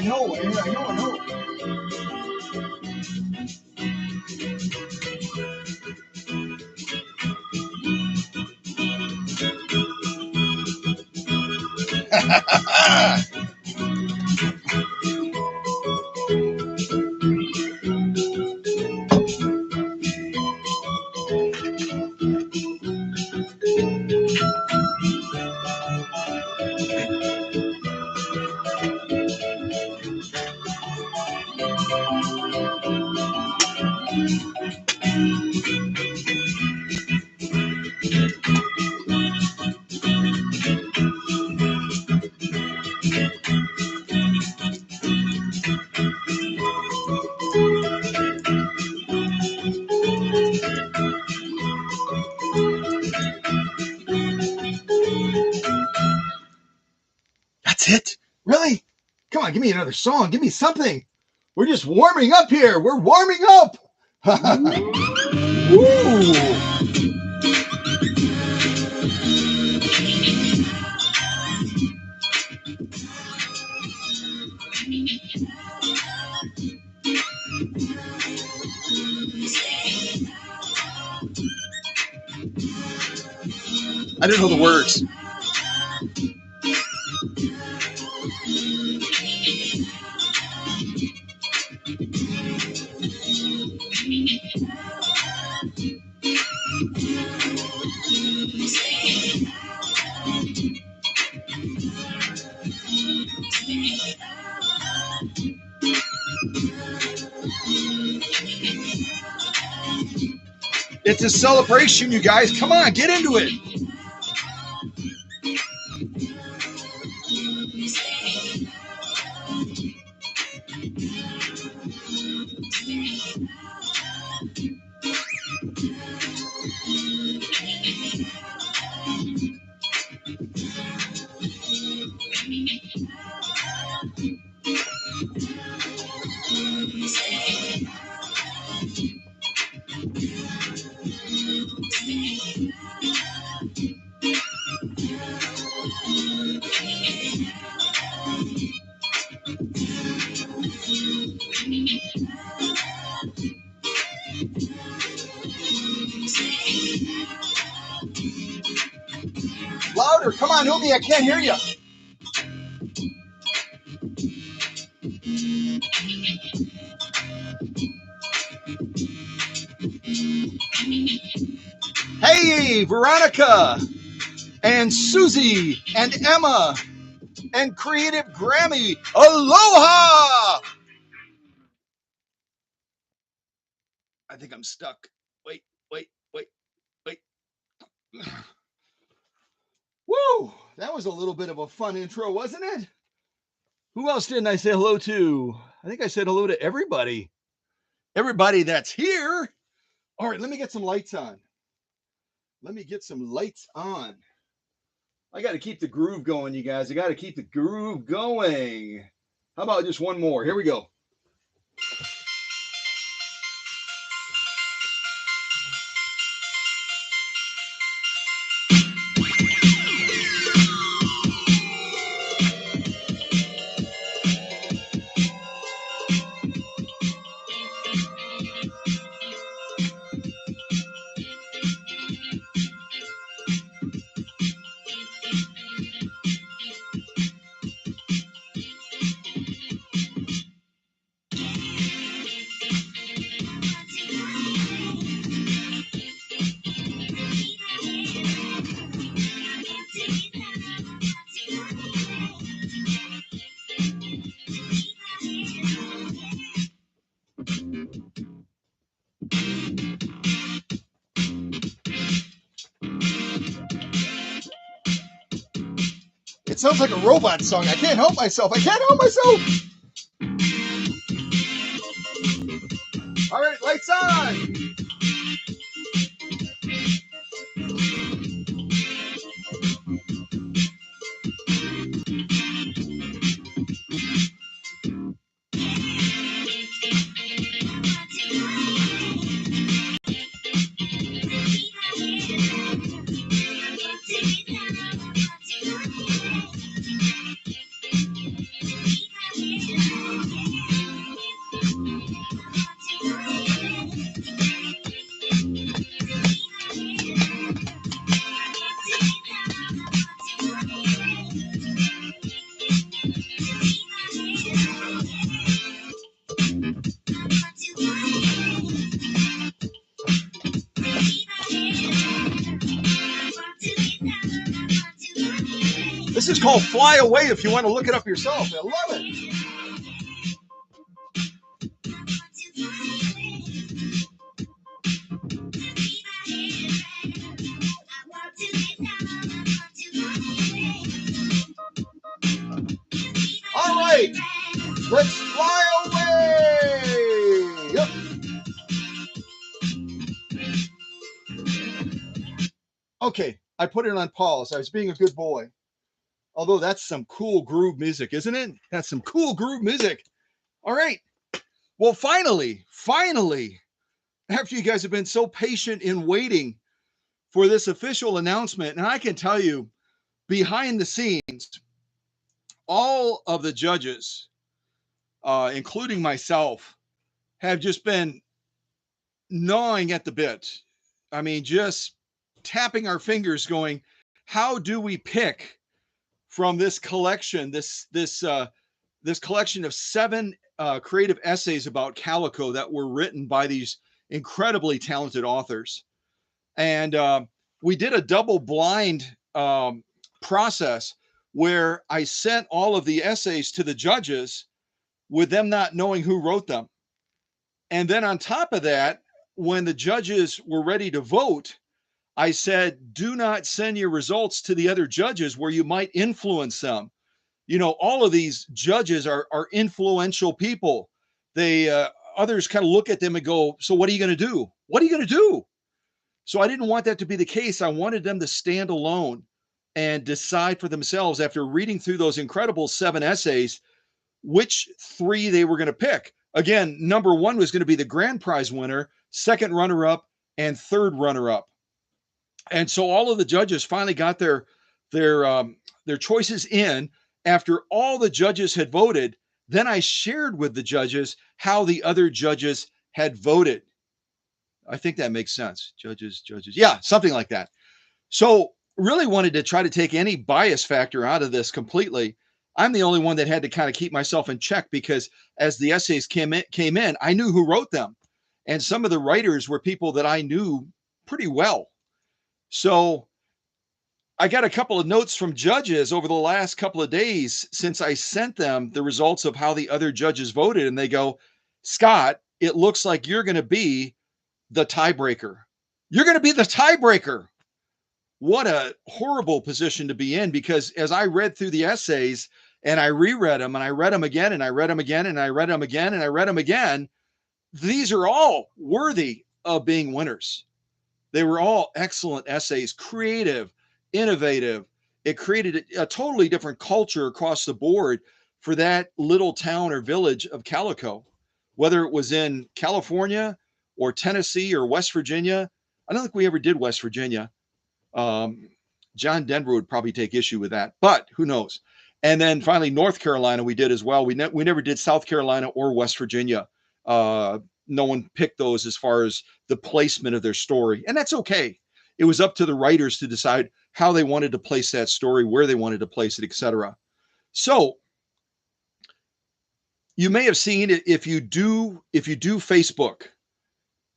I know. That's it? Really? Come on, give me another song. Give me something. We're just warming up here. We're warming up. Ooh. I didn't know the words. It's a celebration, you guys. Come on, get into it. Louder. Come on, Umi. I can't hear you. Hey, Veronica and Susie and Emma and Creative Grammy. Aloha! I think I'm stuck. Wait. Woo! That was a little bit of a fun intro, wasn't it? Who else didn't I say hello to? I think I said hello to everybody. Everybody that's here. All right, let me get some lights on. I got to keep the groove going, you guys. I got to keep the groove going. How about just one more? Here we go. It sounds like a robot song. I can't help myself. All right, lights on. This is called Fly Away if you want to look it up yourself. I love it. All right, let's fly away. Yep. Okay, I put it on pause. I was being a good boy. Although that's some cool groove music, isn't it? That's some cool groove music. All right. Well, finally, after you guys have been so patient in waiting for this official announcement, and I can tell you, behind the scenes, all of the judges, including myself, have just been gnawing at the bit. I mean, just tapping our fingers going, how do we pick from this collection, this collection of 7 creative essays about Calico that were written by these incredibly talented authors? And we did a double blind process where I sent all of the essays to the judges with them not knowing who wrote them. And then on top of that, when the judges were ready to vote, I said, do not send your results to the other judges where you might influence them. You know, all of these judges are influential people. They others kind of look at them and go, so what are you going to do? What are you going to do? So I didn't want that to be the case. I wanted them to stand alone and decide for themselves after reading through those incredible 7 essays, which 3 they were going to pick. Again, number 1 was going to be the grand prize winner, second runner-up, and third runner-up. And so all of the judges finally got their choices in after all the judges had voted. Then I shared with the judges how the other judges had voted. I think that makes sense. Judges. Yeah, something like that. So really wanted to try to take any bias factor out of this completely. I'm the only one that had to kind of keep myself in check because as the essays came in, I knew who wrote them. And some of the writers were people that I knew pretty well. So I got a couple of notes from judges over the last couple of days since I sent them the results of how the other judges voted. And they go, Scott, it looks like you're going to be the tiebreaker. You're going to be the tiebreaker. What a horrible position to be in, because as I read through the essays and I reread them and I read them again and I read them again and I read them again and I read them again, these are all worthy of being winners. They were all excellent essays, creative, innovative. It created a totally different culture across the board for that little town or village of Calico, whether it was in California or Tennessee or West Virginia. I don't think we ever did West Virginia. John Denver would probably take issue with that, but who knows? And then finally, North Carolina, we did as well. We never did South Carolina or West Virginia. No one picked those as far as the placement of their story. And that's okay. It was up to the writers to decide how they wanted to place that story, where they wanted to place it, etc. So you may have seen it if you do Facebook,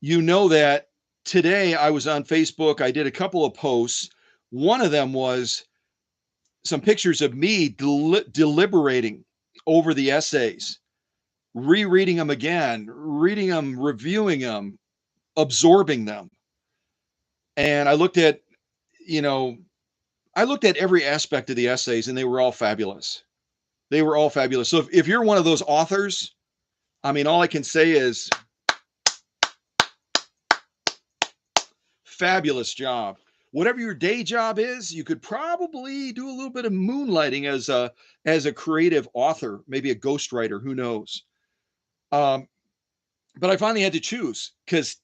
you know that today I was on Facebook. I did a couple of posts. One of them was some pictures of me deliberating over the essays, rereading them again, reading them, reviewing them, absorbing them. And I looked at every aspect of the essays and they were all fabulous. They were all fabulous. So if you're one of those authors, I mean, all I can say is fabulous job. Whatever your day job is, you could probably do a little bit of moonlighting as a creative author, maybe a ghostwriter, who knows? But I finally had to choose because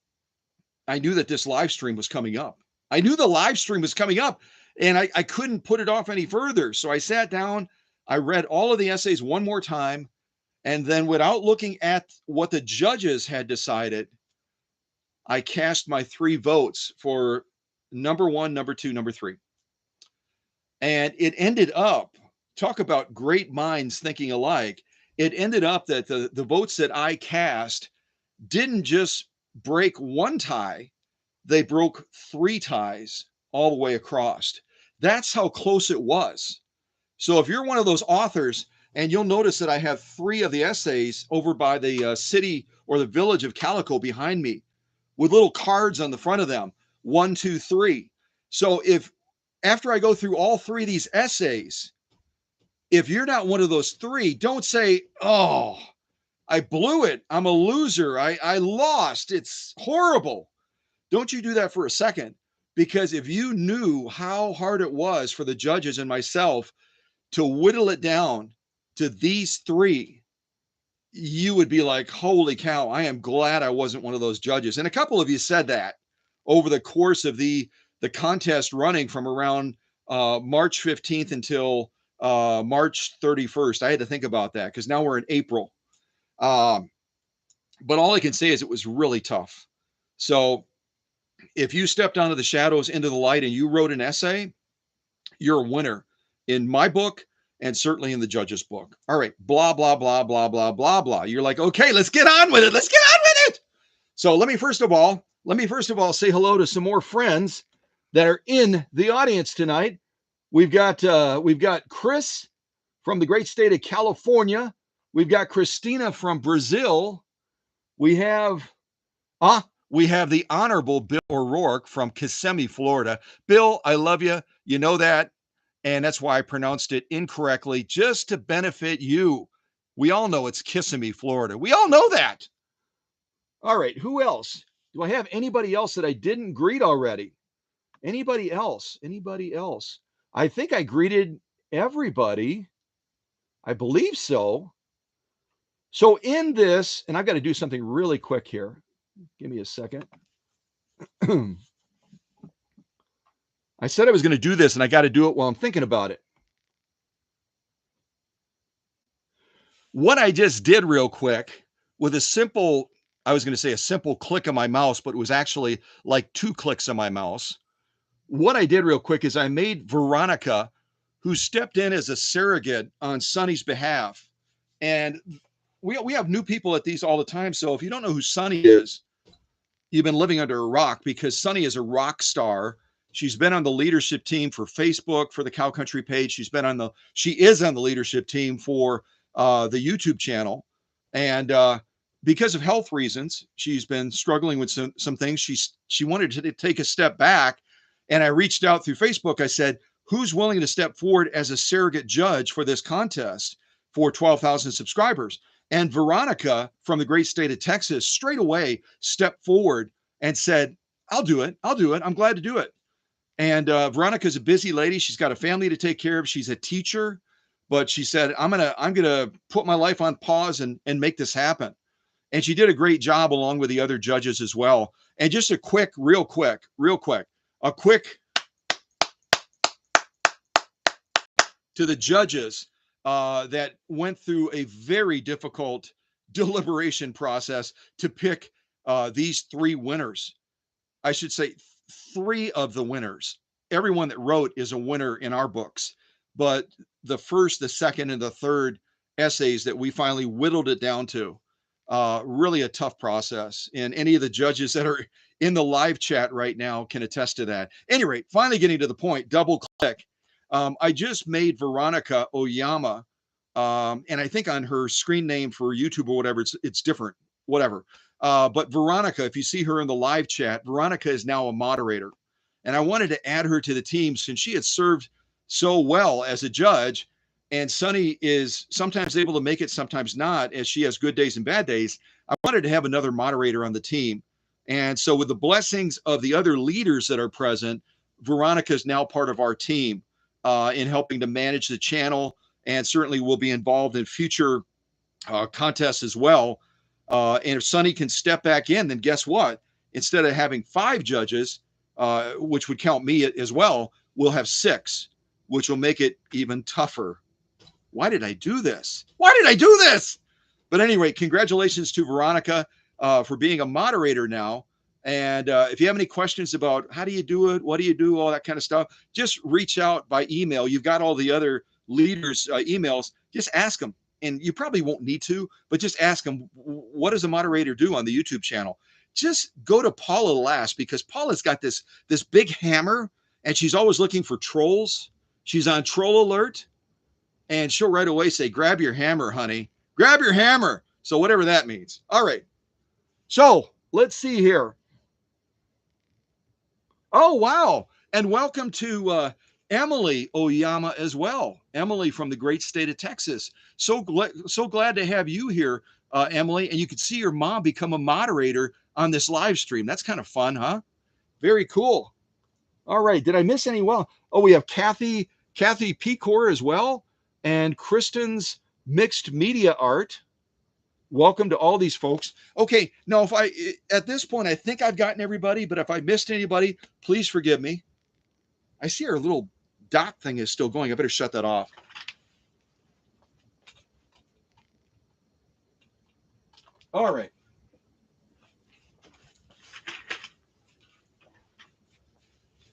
I knew that this live stream was coming up. I knew the live stream was coming up and I couldn't put it off any further. So I sat down, I read all of the essays one more time, and then without looking at what the judges had decided, I cast my 3 votes for number 1, number 2, number 3. And it ended up, talk about great minds thinking alike. It ended up that the votes that I cast didn't just break one tie, they broke 3 ties all the way across. That's how close it was. So if you're one of those authors, and you'll notice that I have 3 of the essays over by the city or the village of Calico behind me with little cards on the front of them, 1, 2, 3. So if after I go through all 3 of these essays, if you're not one of those 3, don't say, oh, I blew it. I'm a loser. I lost. It's horrible. Don't you do that for a second. Because if you knew how hard it was for the judges and myself to whittle it down to these 3, you would be like, holy cow, I am glad I wasn't one of those judges. And a couple of you said that over the course of the contest running from around March 15th until March 31st. I had to think about that because now we're in April. But all I can say is it was really tough. So if you stepped out of the shadows into the light and you wrote an essay, you're a winner in my book and certainly in the judge's book. All right, blah, blah, blah, blah, blah, blah, blah. You're like, okay, let's get on with it. Let's get on with it. So let me first of all say hello to some more friends that are in the audience tonight. We've got Chris from the great state of California. We've got Christina from Brazil. We have the Honorable Bill O'Rourke from Kissimmee, Florida. Bill, I love you. You know that. And that's why I pronounced it incorrectly, just to benefit you. We all know it's Kissimmee, Florida. We all know that. All right, who else? Do I have anybody else that I didn't greet already? Anybody else? Anybody else? I think I greeted everybody. I believe so. So in this, and I've got to do something really quick here. Give me a second. I said I was going to do this, and I got to do it while I'm thinking about it. What I just did real quick with a simple, I was going to say a simple click of my mouse, but it was actually like 2 clicks of my mouse. What I did real quick is I made Veronica, who stepped in as a surrogate on Sonny's behalf. And we have new people at these all the time. So if you don't know who Sonny is, you've been living under a rock, because Sonny is a rock star. She's been on the leadership team for Facebook, for the Cow Country page. She is on the leadership team for the YouTube channel. And because of health reasons, she's been struggling with some things. She wanted to take a step back. And I reached out through Facebook. I said, who's willing to step forward as a surrogate judge for this contest for 12,000 subscribers? And Veronica from the great state of Texas straight away stepped forward and said, I'll do it. I'm glad to do it. And Veronica's a busy lady. She's got a family to take care of. She's a teacher, but she said, I'm gonna put my life on pause and make this happen. And she did a great job along with the other judges as well. And just a real quick to the judges that went through a very difficult deliberation process to pick these 3 winners. I should say 3 of the winners. Everyone that wrote is a winner in our books, but the first, the second, and the third essays that we finally whittled it down to, really a tough process. And any of the judges that are in the live chat right now can attest to that. Anyway, finally getting to the point, double click. I just made Veronica Oyama, and I think on her screen name for YouTube or whatever, it's different, whatever. But Veronica, if you see her in the live chat, Veronica is now a moderator. And I wanted to add her to the team since she had served so well as a judge. And Sonny is sometimes able to make it, sometimes not, as she has good days and bad days. I wanted to have another moderator on the team. And so with the blessings of the other leaders that are present, Veronica is now part of our team in helping to manage the channel, and certainly will be involved in future contests as well. And if Sonny can step back in, then guess what? Instead of having 5 judges, which would count me as well, we'll have 6, which will make it even tougher. Why did I do this? But anyway, congratulations to Veronica for being a moderator now. And if you have any questions about how do you do it, what do you do, all that kind of stuff, just reach out by email. You've got all the other leaders' emails. Just ask them. And you probably won't need to, but just ask them, what does a moderator do on the YouTube channel? Just go to Paula last, because Paula's got this big hammer, and she's always looking for trolls. She's on troll alert. And she'll right away say, grab your hammer, honey. Grab your hammer. So whatever that means. All right. So let's see here. Oh, wow. And welcome to Emily Oyama as well. Emily from the great state of Texas. So glad to have you here, Emily. And you can see your mom become a moderator on this live stream. That's kind of fun, huh? Very cool. All right. Did I miss any? Well, oh, we have Kathy Pecor as well, and Kristen's Mixed Media Art. Welcome to all these folks. Okay, now if I at this point I think I've gotten everybody, but if I missed anybody, please forgive me. I see our little dot thing is still going. I better shut that off. All right.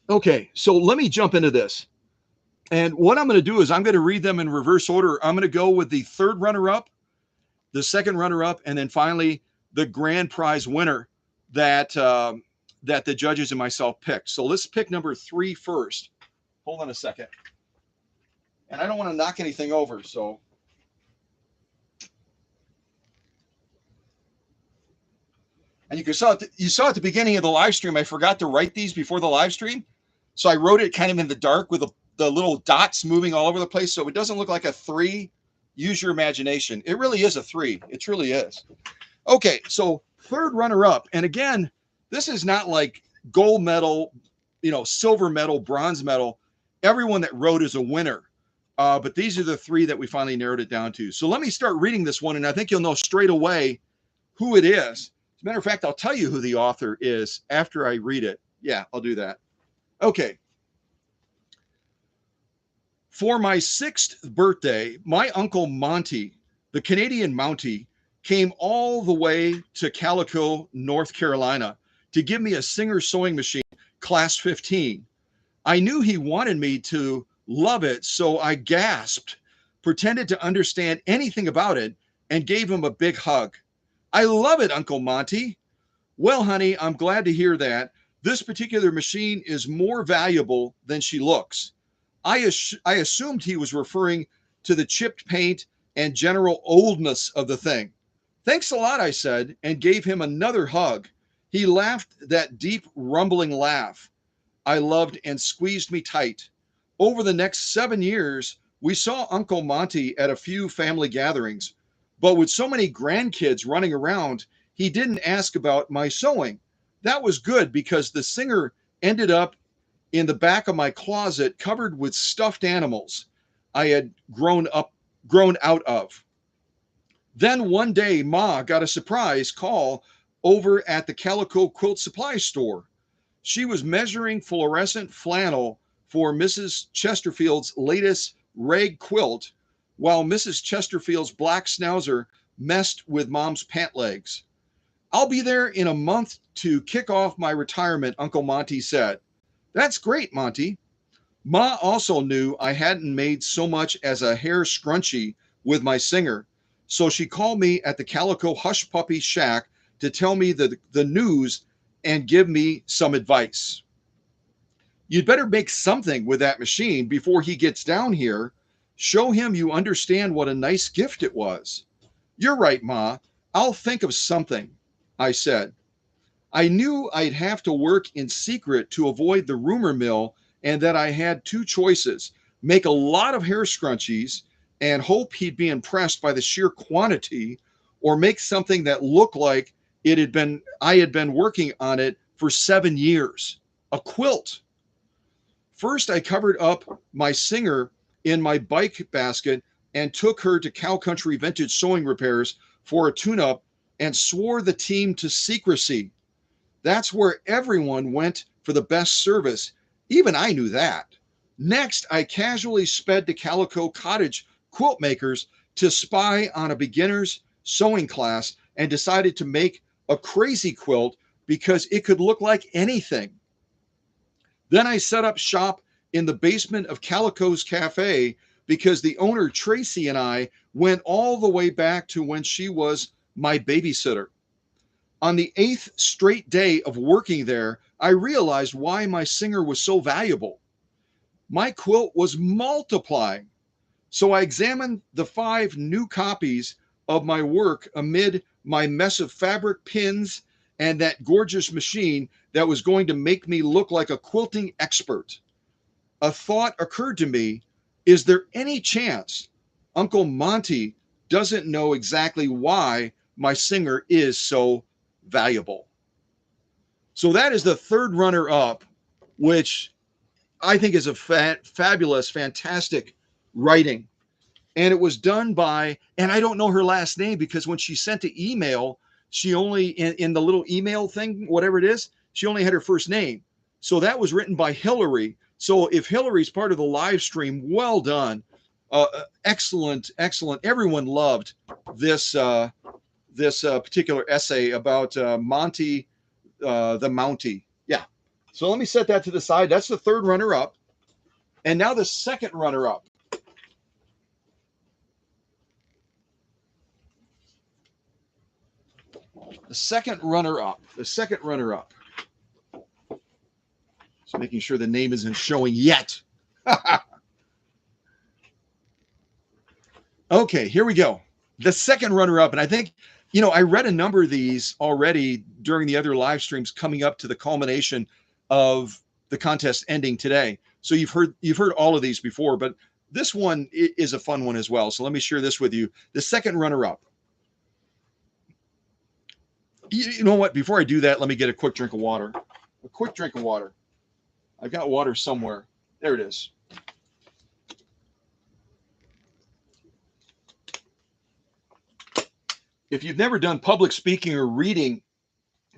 Okay, so let me jump into this. And what I'm going to do is I'm going to read them in reverse order. I'm going to go with the third runner-up, the second runner-up, and then finally the grand prize winner that that the judges and myself picked. So let's pick number 3 first. Hold on a second. And I don't want to knock anything over, so. And you saw at the beginning of the live stream, I forgot to write these before the live stream. So I wrote it kind of in the dark with the little dots moving all over the place. So it doesn't look like a 3. Use your imagination. It really is a 3. It truly is. Okay, so third runner-up. And again, this is not like gold medal, silver medal, bronze medal. Everyone that wrote is a winner. But these are the 3 that we finally narrowed it down to. So let me start reading this one, and I think you'll know straight away who it is. As a matter of fact, I'll tell you who the author is after I read it. Yeah, I'll do that. Okay. For my 6th birthday, my Uncle Monty, the Canadian Mountie, came all the way to Calico, North Carolina, to give me a Singer sewing machine, class 15. I knew he wanted me to love it, so I gasped, pretended to understand anything about it, and gave him a big hug. I love it, Uncle Monty. Well, honey, I'm glad to hear that. This particular machine is more valuable than she looks. I assumed he was referring to the chipped paint and general oldness of the thing. Thanks a lot, I said, and gave him another hug. He laughed that deep, rumbling laugh I loved and squeezed me tight. Over the next 7 years, we saw Uncle Monty at a few family gatherings, but with so many grandkids running around, he didn't ask about my sewing. That was good because the Singer ended up in the back of my closet covered with stuffed animals I had grown out of. Then one day, Ma got a surprise call over at the Calico quilt supply store. She was measuring fluorescent flannel for Mrs. Chesterfield's latest rag quilt, while Mrs. Chesterfield's black schnauzer messed with Mom's pant legs. I'll be there in a month to kick off my retirement, Uncle Monty said. That's great, Monty. Ma also knew I hadn't made so much as a hair scrunchie with my Singer, so she called me at the Calico Hush Puppy Shack to tell me the news and give me some advice. You'd better make something with that machine before he gets down here. Show him you understand what a nice gift it was. You're right, Ma. I'll think of something, I said. I knew I'd have to work in secret to avoid the rumor mill and that I had 2 choices: make a lot of hair scrunchies and hope he'd be impressed by the sheer quantity, or make something that looked like I had been working on it for 7 years. A quilt. First, I covered up my Singer in my bike basket and took her to Cow Country Vintage Sewing Repairs for a tune-up and swore the team to secrecy. That's where everyone went for the best service. Even I knew that. Next, I casually sped to Calico Cottage Quilt Makers to spy on a beginner's sewing class and decided to make a crazy quilt because it could look like anything. Then I set up shop in the basement of Calico's Cafe because the owner, Tracy, and I went all the way back to when she was my babysitter. On the 8th straight day of working there, I realized why my Singer was so valuable. My quilt was multiplying. So I examined the 5 new copies of my work amid my mess of fabric pins and that gorgeous machine that was going to make me look like a quilting expert. A thought occurred to me. Is there any chance Uncle Monty doesn't know exactly why my singer is so valuable? So that is the third runner up, which I think is a fabulous, fantastic writing. And it was done by, and I don't know her last name because when she sent the email, she only, in the little email thing, whatever it is, she only had her first name. So that was written by Hillary. So if Hillary's part of the live stream, well done. Excellent, excellent. Everyone loved this particular essay about Monty, the Mountie. Yeah. So let me set that to the side. That's the third runner up. And now the second runner up. The second runner up. Just making sure the name isn't showing yet. Okay, here we go. The second runner up. And I think, I read a number of these already during the other live streams coming up to the culmination of the contest ending today. So you've heard all of these before, but this one is a fun one as well. So let me share this with you. The second runner up. You know what? Before I do that, let me get a quick drink of water. A quick drink of water. I've got water somewhere. There it is. If you've never done public speaking or reading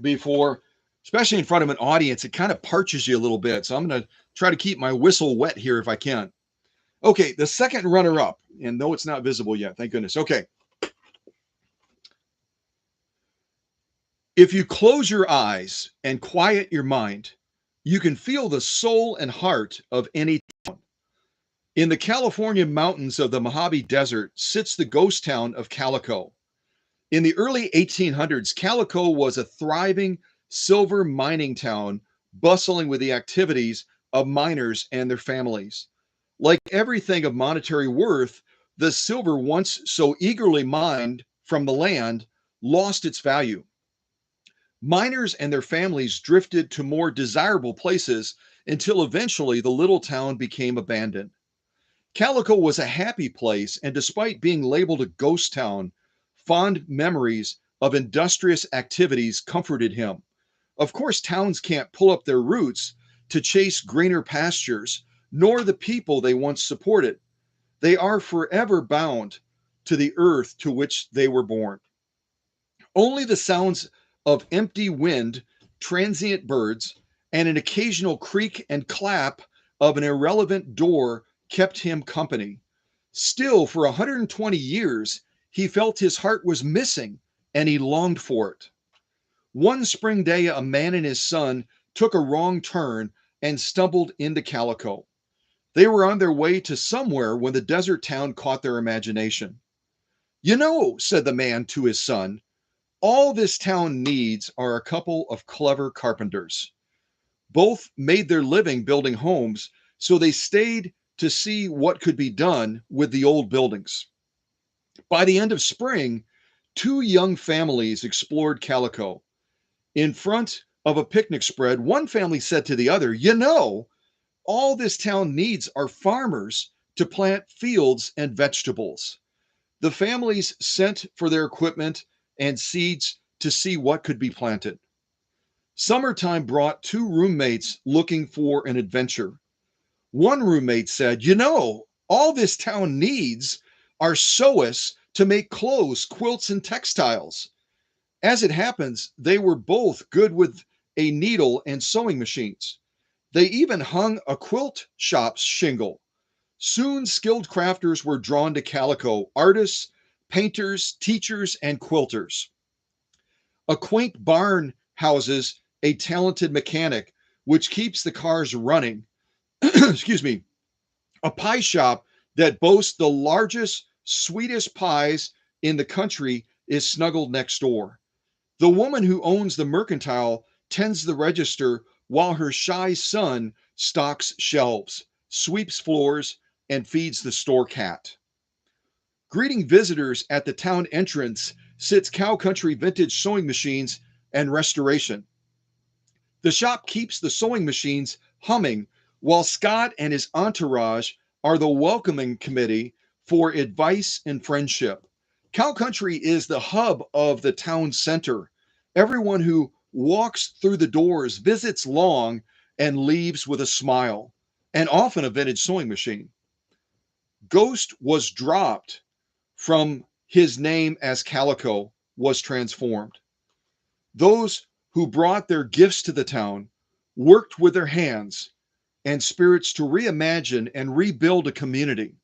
before, especially in front of an audience, it kind of parches you a little bit. So I'm going to try to keep my whistle wet here if I can. Okay, the second runner up, and no, it's not visible yet. Thank goodness. Okay. If you close your eyes and quiet your mind, you can feel the soul and heart of any town. In the California mountains of the Mojave Desert sits the ghost town of Calico. In the early 1800s, Calico was a thriving silver mining town, bustling with the activities of miners and their families. Like everything of monetary worth, the silver once so eagerly mined from the land lost its value. Miners and their families drifted to more desirable places until eventually the little town became abandoned. Calico was a happy place, and despite being labeled a ghost town, fond memories of industrious activities comforted him. Of course, towns can't pull up their roots to chase greener pastures, nor the people they once supported. They are forever bound to the earth to which they were born. Only the sounds of empty wind, transient birds, and an occasional creak and clap of an irrelevant door kept him company. Still, for 120 years, he felt his heart was missing and he longed for it. One spring day, a man and his son took a wrong turn and stumbled into Calico. They were on their way to somewhere when the desert town caught their imagination. Said the man to his son, all this town needs are a couple of clever carpenters. Both made their living building homes, so they stayed to see what could be done with the old buildings. By the end of spring, 2 young families explored Calico. In front of a picnic spread, one family said to the other, all this town needs are farmers to plant fields and vegetables. The families sent for their equipment and seeds to see what could be planted. Summertime brought 2 roommates looking for an adventure. One roommate said, all this town needs are sewists to make clothes, quilts, and textiles. As it happens, they were both good with a needle and sewing machines. They even hung a quilt shop's shingle. Soon, skilled crafters were drawn to Calico, artists, painters, teachers, and quilters. A quaint barn houses a talented mechanic, which keeps the cars running. Excuse me. A pie shop that boasts the largest, sweetest pies in the country is snuggled next door. The woman who owns the mercantile tends the register while her shy son stocks shelves, sweeps floors, and feeds the store cat. Greeting visitors at the town entrance sits Cow Country vintage sewing machines and restoration. The shop keeps the sewing machines humming while Scott and his entourage are the welcoming committee for advice and friendship. Cow Country is the hub of the town center. Everyone who walks through the doors visits long and leaves with a smile, and often a vintage sewing machine. Ghost was dropped from his name as Calico was transformed. Those who brought their gifts to the town worked with their hands and spirits to reimagine and rebuild a community.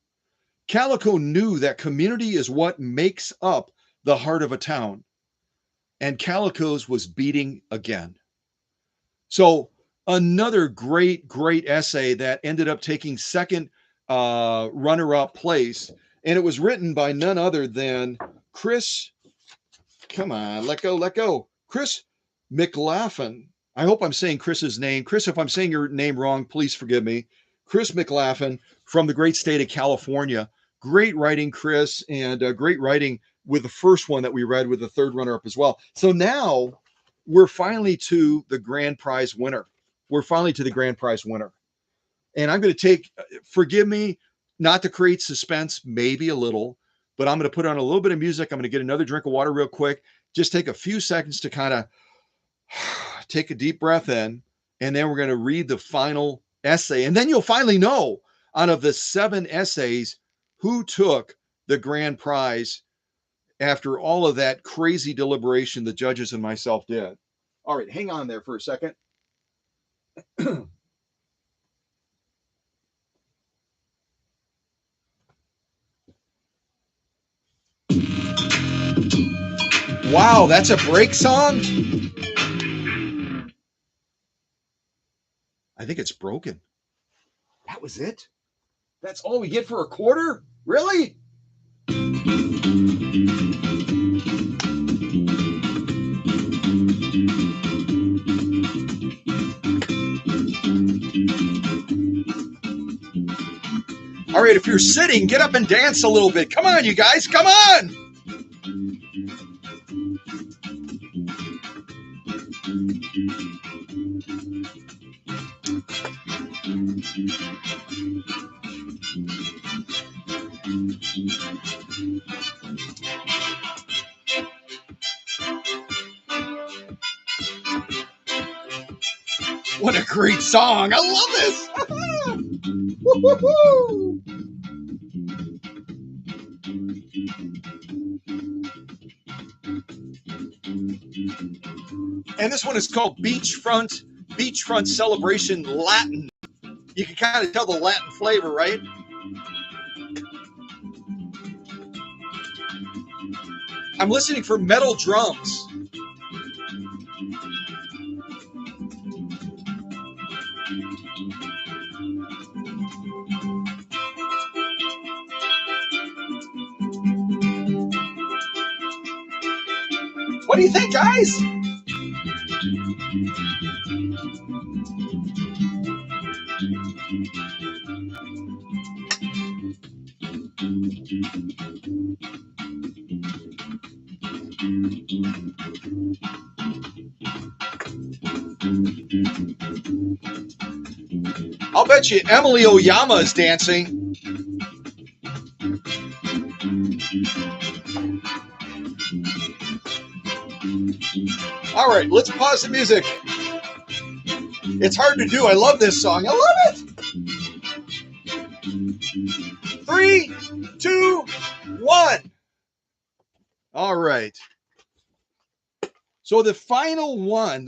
Calico knew that community is what makes up the heart of a town, and Calico's was beating again. So, another great essay that ended up taking second runner-up place, and it was written by none other than Chris. Come on, let go. Chris McLaughlin. I hope I'm saying Chris's name. Chris, if I'm saying your name wrong, please forgive me. Chris McLaughlin from the great state of California. Great writing, Chris, and great writing with the first one that we read with the third runner-up as well. So now we're finally to the grand prize winner. And I'm going to take, forgive me, not to create suspense, maybe a little, but I'm going to put on a little bit of music. I'm going to get another drink of water real quick. Just take a few seconds to kind of take a deep breath in, and then we're going to read the final essay. And then you'll finally know, out of the 7 essays, who took the grand prize after all of that crazy deliberation the judges and myself did. All right, hang on there for a second. Wow, that's a break song? I think it's broken. That was it? That's all we get for a quarter? Really? All right, if you're sitting, get up and dance a little bit. Come on, you guys, come on! What a great song. I love this. And this one is called Beachfront Celebration Latin. You can kind of tell the Latin flavor, right? I'm listening for metal drums. What do you think, guys? I'll bet you Emily Oyama is dancing. All right, let's pause the music. It's hard to do. I love this song. I love it. 3, 2, 1. All right. So the final one.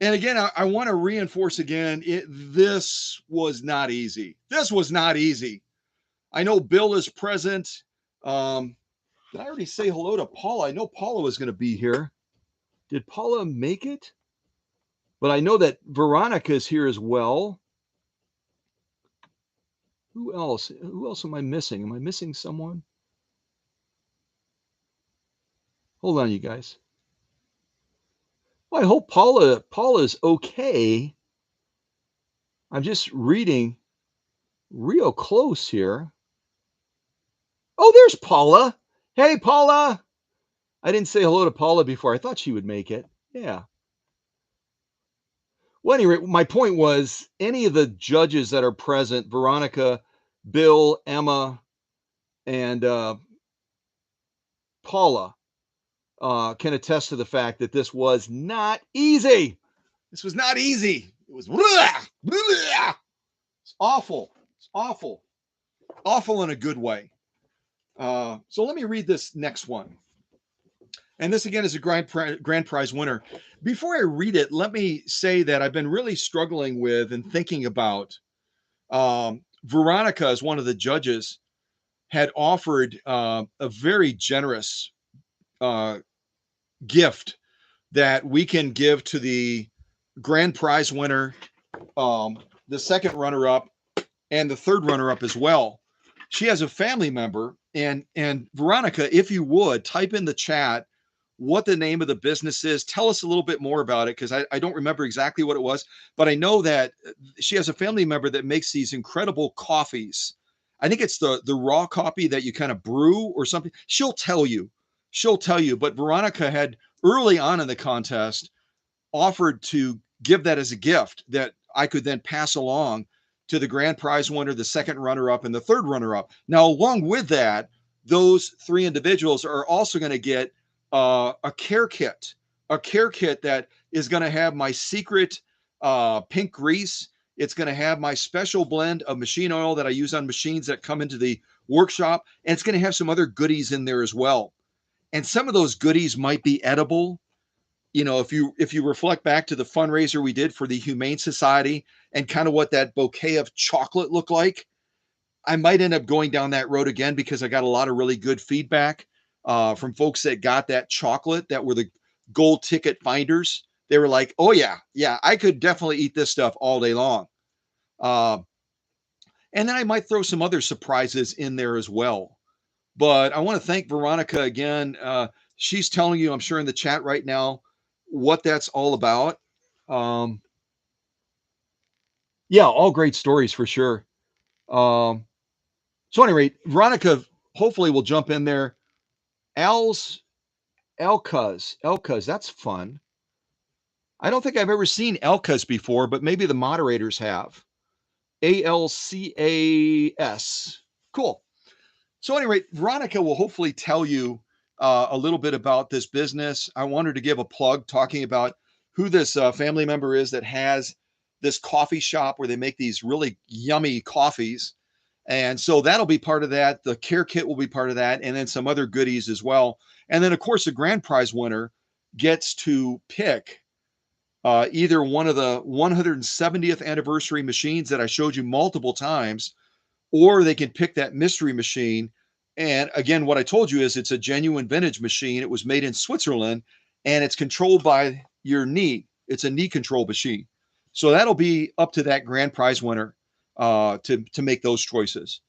And again, I want to reinforce again, this was not easy. I know Bill is present. Did I already say hello to Paula? I know Paula was going to be here. Did Paula make it? But I know that Veronica is here as well. Who else? Who else am I missing? Am I missing someone? Hold on, you guys. Well, I hope Paula's okay. I'm just reading. real close here. Oh, there's Paula. Hey, Paula. I didn't say hello to Paula before. I thought she would make it. Yeah. Well, anyway, my point was any of the judges that are present, Veronica, Bill, Emma, and Paula, can attest to the fact that this was not easy. This was not easy. It was it's awful. It's awful. Awful in a good way. So let me read this next one. And this again is a grand prize winner. Before I read it, let me say that I've been really struggling with and thinking about Veronica, as one of the judges, had offered a very generous uh, gift that we can give to the grand prize winner, the second runner up, and the third runner up as well. She has a family member, and Veronica, if you would type in the chat what the name of the business is. Tell us a little bit more about it, because I don't remember exactly what it was, but I know that she has a family member that makes these incredible coffees. I think it's the raw coffee that you kind of brew or something. She'll tell you. She'll tell you. But Veronica had early on in the contest offered to give that as a gift that I could then pass along to the grand prize winner, the second runner up, and the third runner up. Now, along with that, those three individuals are also going to get a care kit that is going to have my secret pink grease. It's going to have my special blend of machine oil that I use on machines that come into the workshop. And it's going to have some other goodies in there as well. And some of those goodies might be edible. You know, if you reflect back to the fundraiser we did for the Humane Society and kind of what that bouquet of chocolate looked like, I might end up going down that road again, because I got a lot of really good feedback from folks that got that chocolate that were the gold ticket finders. They were like, "Oh yeah, I could definitely eat this stuff all day long." Uh, and then I might throw some other surprises in there as well. But I want to thank Veronica again. She's telling you, I'm sure in the chat right now, what that's all about. Um, yeah, all great stories for sure. Um, so, at any rate, Veronica hopefully will jump in there. Elcas, that's fun. I don't think I've ever seen Elcas before, but maybe the moderators have. Alcas. Cool. So, anyway, Veronica will hopefully tell you a little bit about this business. I want her to give a plug talking about who this family member is that has this coffee shop where they make these really yummy coffees. And so that'll be part of that. The care kit will be part of that, and then some other goodies as well. And then, of course, the grand prize winner gets to pick either one of the 170th anniversary machines that I showed you multiple times, or they can pick that mystery machine. And again, what I told you is it's a genuine vintage machine. It was made in Switzerland, and it's controlled by your knee. It's a knee control machine. So that'll be up to that grand prize winner to make those choices.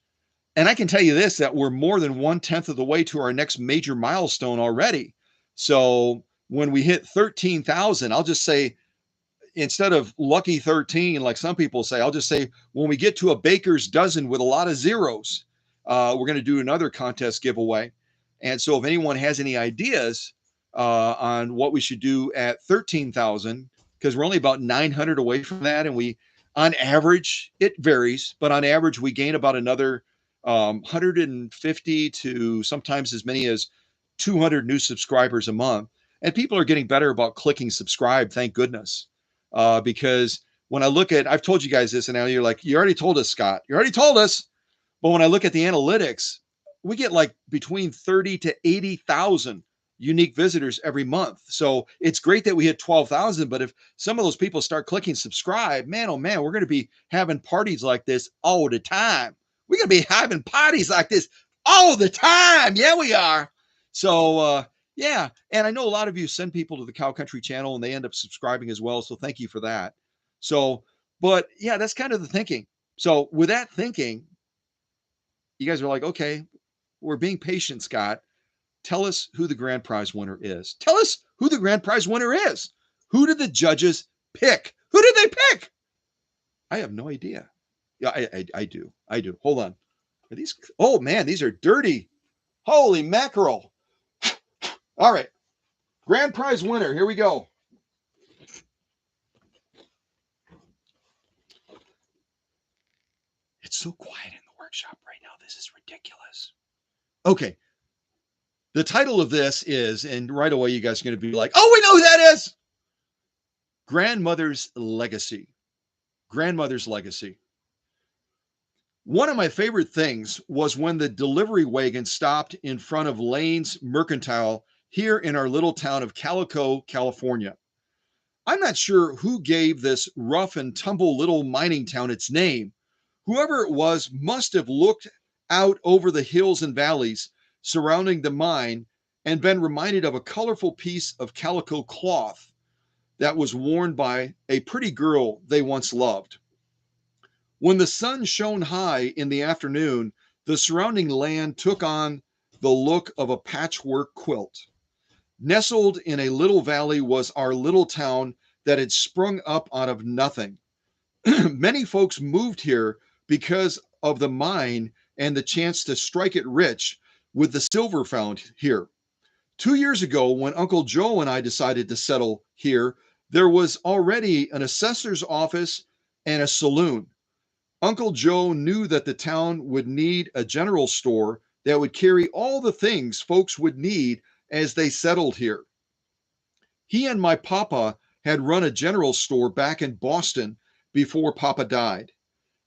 And I can tell you this, that we're more than 1/10 of the way to our next major milestone already. So when we hit 13,000, I'll just say, instead of lucky 13, like some people say, I'll just say when we get to a baker's dozen with a lot of zeros, we're going to do another contest giveaway. And so if anyone has any ideas on what we should do at 13,000, because we're only about 900 away from that, and we, on average, it varies, but on average, we gain about another 150 to sometimes as many as 200 new subscribers a month. And people are getting better about clicking subscribe, thank goodness. Because when I look at, I've told you guys this, and now you're like, you already told us, Scott. You already told us. But when I look at the analytics, we get like between 30 to 80,000 unique visitors every month. So it's great that we hit 12,000. But if some of those people start clicking subscribe, man, oh man, we're going to be having parties like this all the time. We're going to be having parties like this all the time. Yeah, we are. So, yeah. And I know a lot of you send people to the Cow Country channel and they end up subscribing as well. So thank you for that. So, but yeah, that's kind of the thinking. So with that thinking, you guys are like, okay, we're being patient, Scott. Tell us who the grand prize winner is. Tell us who the grand prize winner is. Who did the judges pick? Who did they pick? I have no idea. Yeah, I do. I do. Hold on. Are these? Oh man, these are dirty. Holy mackerel! All right, grand prize winner. Here we go. It's so quiet in the workshop right now. This is ridiculous. Okay, the title of this is, and right away you guys are going to be like, "Oh, we know who that is." Grandmother's legacy. Grandmother's legacy. One of my favorite things was when the delivery wagon stopped in front of Lane's Mercantile here in our little town of Calico, California. I'm not sure who gave this rough and tumble little mining town its name. Whoever it was must have looked out over the hills and valleys surrounding the mine and been reminded of a colorful piece of calico cloth that was worn by a pretty girl they once loved. When the sun shone high in the afternoon, the surrounding land took on the look of a patchwork quilt. Nestled in a little valley was our little town that had sprung up out of nothing. Many folks moved here because of the mine and the chance to strike it rich with the silver found here. 2 years ago, when Uncle Joe and I decided to settle here, there was already an assessor's office and a saloon. Uncle Joe knew that the town would need a general store that would carry all the things folks would need as they settled here. He and my papa had run a general store back in Boston before Papa died.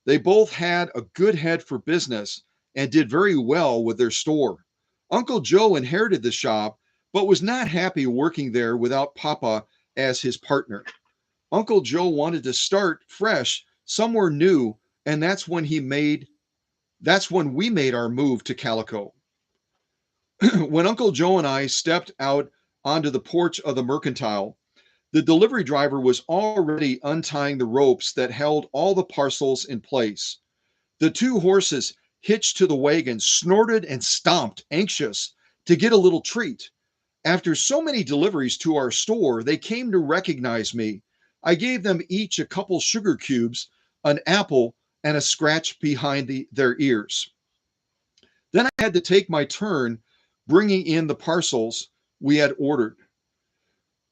They both had a good head for business and did very well with their store. Uncle Joe inherited the shop, but was not happy working there without Papa as his partner. Uncle Joe wanted to start fresh somewhere new, and that's when we made our move to Calico. When Uncle Joe and I stepped out onto the porch of the Mercantile, the delivery driver was already untying the ropes that held all the parcels in place. The two horses hitched to the wagon snorted and stomped, anxious to get a little treat. After so many deliveries to our store, they came to recognize me. I gave them each a couple sugar cubes, an apple, and a scratch behind their ears. Then I had to take my turn bringing in the parcels we had ordered.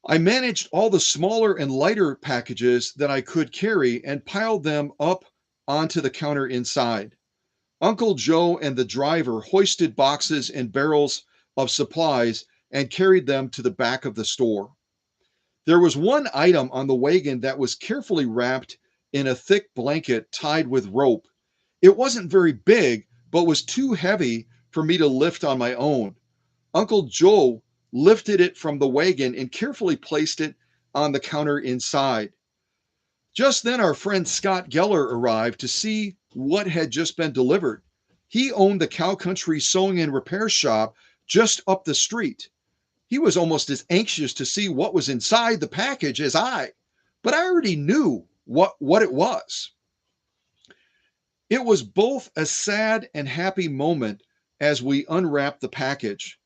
I managed all the smaller and lighter packages that I could carry and piled them up onto the counter inside. Uncle Joe and the driver hoisted boxes and barrels of supplies and carried them to the back of the store. There was one item on the wagon that was carefully wrapped in a thick blanket tied with rope. It wasn't very big, but was too heavy for me to lift on my own. Uncle Joe lifted it from the wagon and carefully placed it on the counter inside. Just then, our friend Scott Geller arrived to see what had just been delivered. He owned the Cow Country Sewing and Repair Shop just up the street. He was almost as anxious to see what was inside the package as I, but I already knew what it was. It was both a sad and happy moment as we unwrapped the package.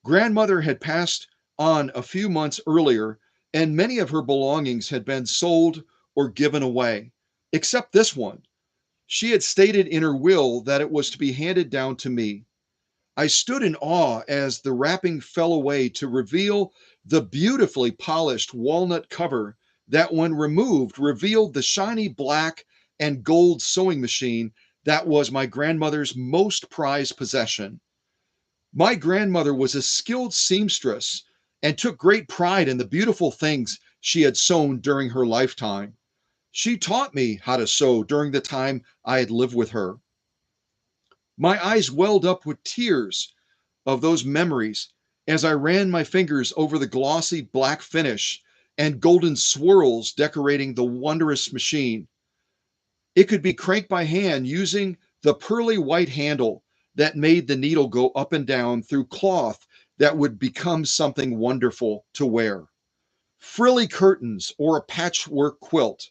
Grandmother had passed on a few months earlier, and many of her belongings had been sold or given away, except this one. She had stated in her will that it was to be handed down to me. I stood in awe as the wrapping fell away to reveal the beautifully polished walnut cover that, when removed, revealed the shiny black and gold sewing machine that was my grandmother's most prized possession. My grandmother was a skilled seamstress and took great pride in the beautiful things she had sewn during her lifetime. She taught me how to sew during the time I had lived with her. My eyes welled up with tears of those memories as I ran my fingers over the glossy black finish and golden swirls decorating the wondrous machine. It could be cranked by hand using the pearly white handle that made the needle go up and down through cloth that would become something wonderful to wear. Frilly curtains or a patchwork quilt.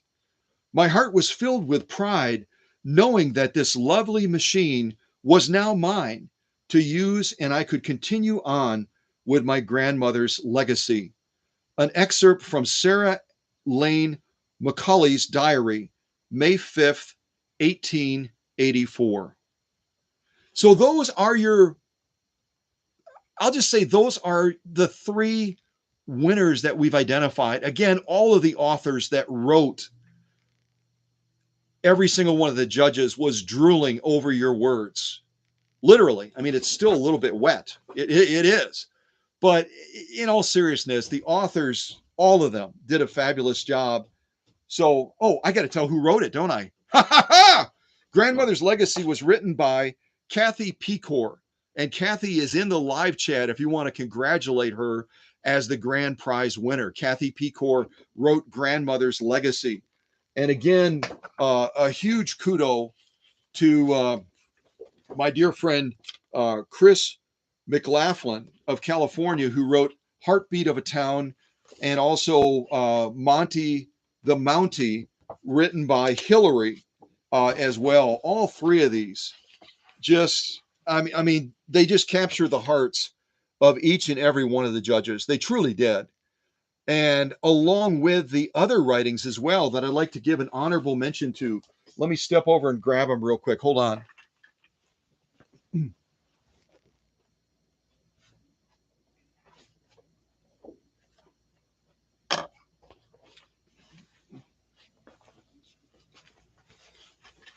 My heart was filled with pride knowing that this lovely machine was now mine to use, and I could continue on with my grandmother's legacy. An excerpt from Sarah Lane Macaulay's diary, May 5th, 1884. So those are your, I'll just say those are the three winners that we've identified. Again, all of the authors that wrote every single one of the judges was drooling over your words. Literally. I mean, it's still a little bit wet. It is. But in all seriousness, the authors, all of them, did a fabulous job. So, oh, I got to tell who wrote it, don't I? Ha ha ha! Grandmother's Legacy was written by Kathy Pecor. And Kathy is in the live chat if you want to congratulate her as the grand prize winner. Kathy Pecor wrote Grandmother's Legacy. And again, a huge kudo to my dear friend Chris McLaughlin of California, who wrote Heartbeat of a Town, and also Monty the Mountie, written by Hillary as well. All three of these just, I mean, they just capture the hearts of each and every one of the judges. They truly did. And along with the other writings as well that I'd like to give an honorable mention to. Let me step over and grab them real quick. Hold on.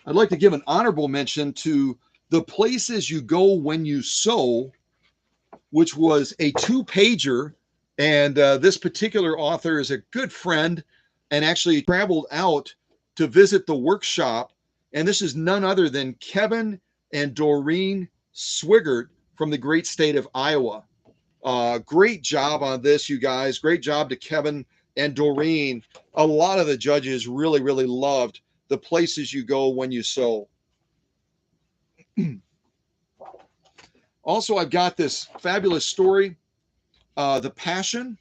I'd like to give an honorable mention to The Places You Go When You Sow, which was a 2-pager. And this particular author is a good friend and actually traveled out to visit the workshop. And this is none other than Kevin and Doreen Swigert from the great state of Iowa. Great job on this, you guys. Great job to Kevin and Doreen. A lot of the judges really, really loved The Places You Go When You Sow. Also, I've got this fabulous story, The Passion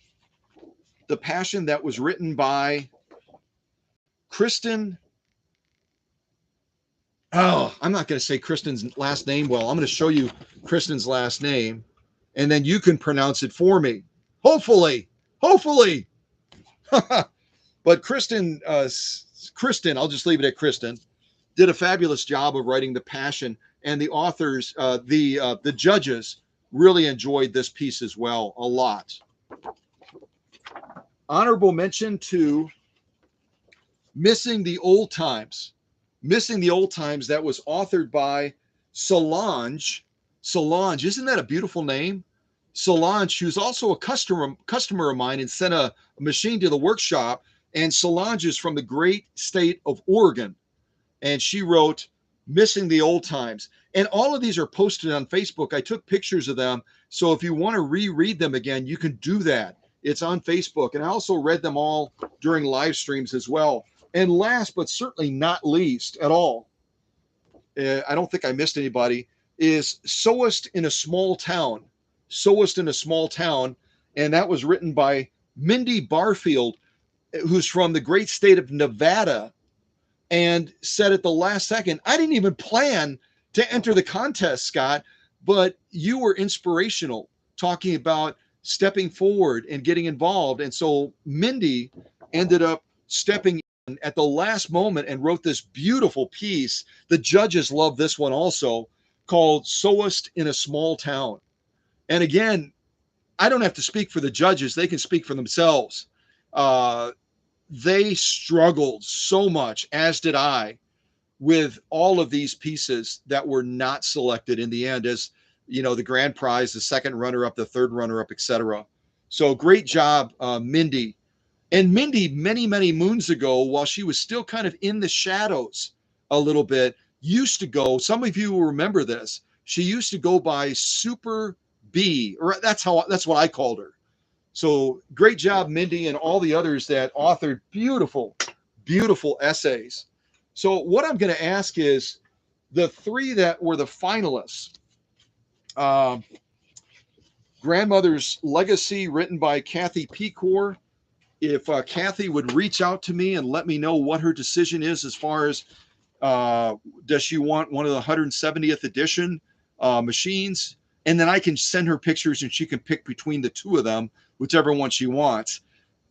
that was written by Kristen. Oh, I'm not going to say Kristen's last name well. I'm going to show you Kristen's last name, and then you can pronounce it for me. Hopefully. But Kristen, I'll just leave it at Kristen, did a fabulous job of writing The Passion, and the authors, the judges really enjoyed this piece as well a lot. Honorable mention to Missing the Old Times. Missing the Old Times, that was authored by Solange. Solange, isn't that a beautiful name? Solange, who's also a customer of mine and sent a machine to the workshop. And Solange is from the great state of Oregon. And she wrote Missing the Old Times. And all of these are posted on Facebook. I took pictures of them. So if you want to reread them again, you can do that. It's on Facebook. And I also read them all during live streams as well. And last, but certainly not least at all, I don't think I missed anybody, is Sowest in a Small Town. Sowest in a Small Town. And that was written by Mindy Barfield, who's from the great state of Nevada, and said at the last second, I didn't even plan to enter the contest, Scott, but you were inspirational, talking about stepping forward and getting involved. And so Mindy ended up stepping in at the last moment and wrote this beautiful piece. The judges love this one also, called Sowest in a Small Town. And again, I don't have to speak for the judges. They can speak for themselves. They struggled so much, as did I, with all of these pieces that were not selected in the end as, you know, the grand prize, the second runner-up, the third runner-up, etc. So great job, Mindy. And Mindy, many, many moons ago, while she was still kind of in the shadows a little bit, used to go, some of you will remember this, she used to go by Super B, or that's what I called her. So great job, Mindy, and all the others that authored beautiful, beautiful essays. So what I'm going to ask is the three that were the finalists. Grandmother's Legacy, written by Kathy Pecor. If Kathy would reach out to me and let me know what her decision is as far as does she want one of the 170th edition machines, and then I can send her pictures and she can pick between the two of them, whichever one she wants.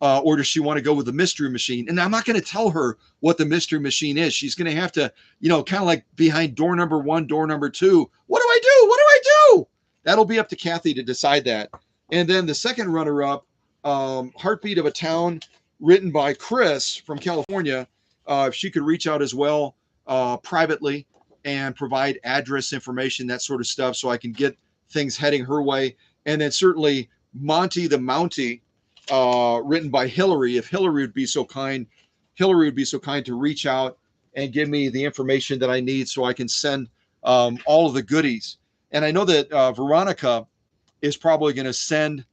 or does she want to go with the mystery machine? And I'm not going to tell her what the mystery machine is. She's going to have to, kind of like behind door number 1, door number 2. What do I do? What do I do? That'll be up to Kathy to decide that. And then the second runner-up, Heartbeat of a Town, written by Chris from California. If she could reach out as well privately and provide address information, that sort of stuff, so I can get things heading her way. And then certainly Monty the Mountie, written by Hillary. If Hillary would be so kind to reach out and give me the information that I need so I can send all of the goodies. And I know that Veronica is probably going to send.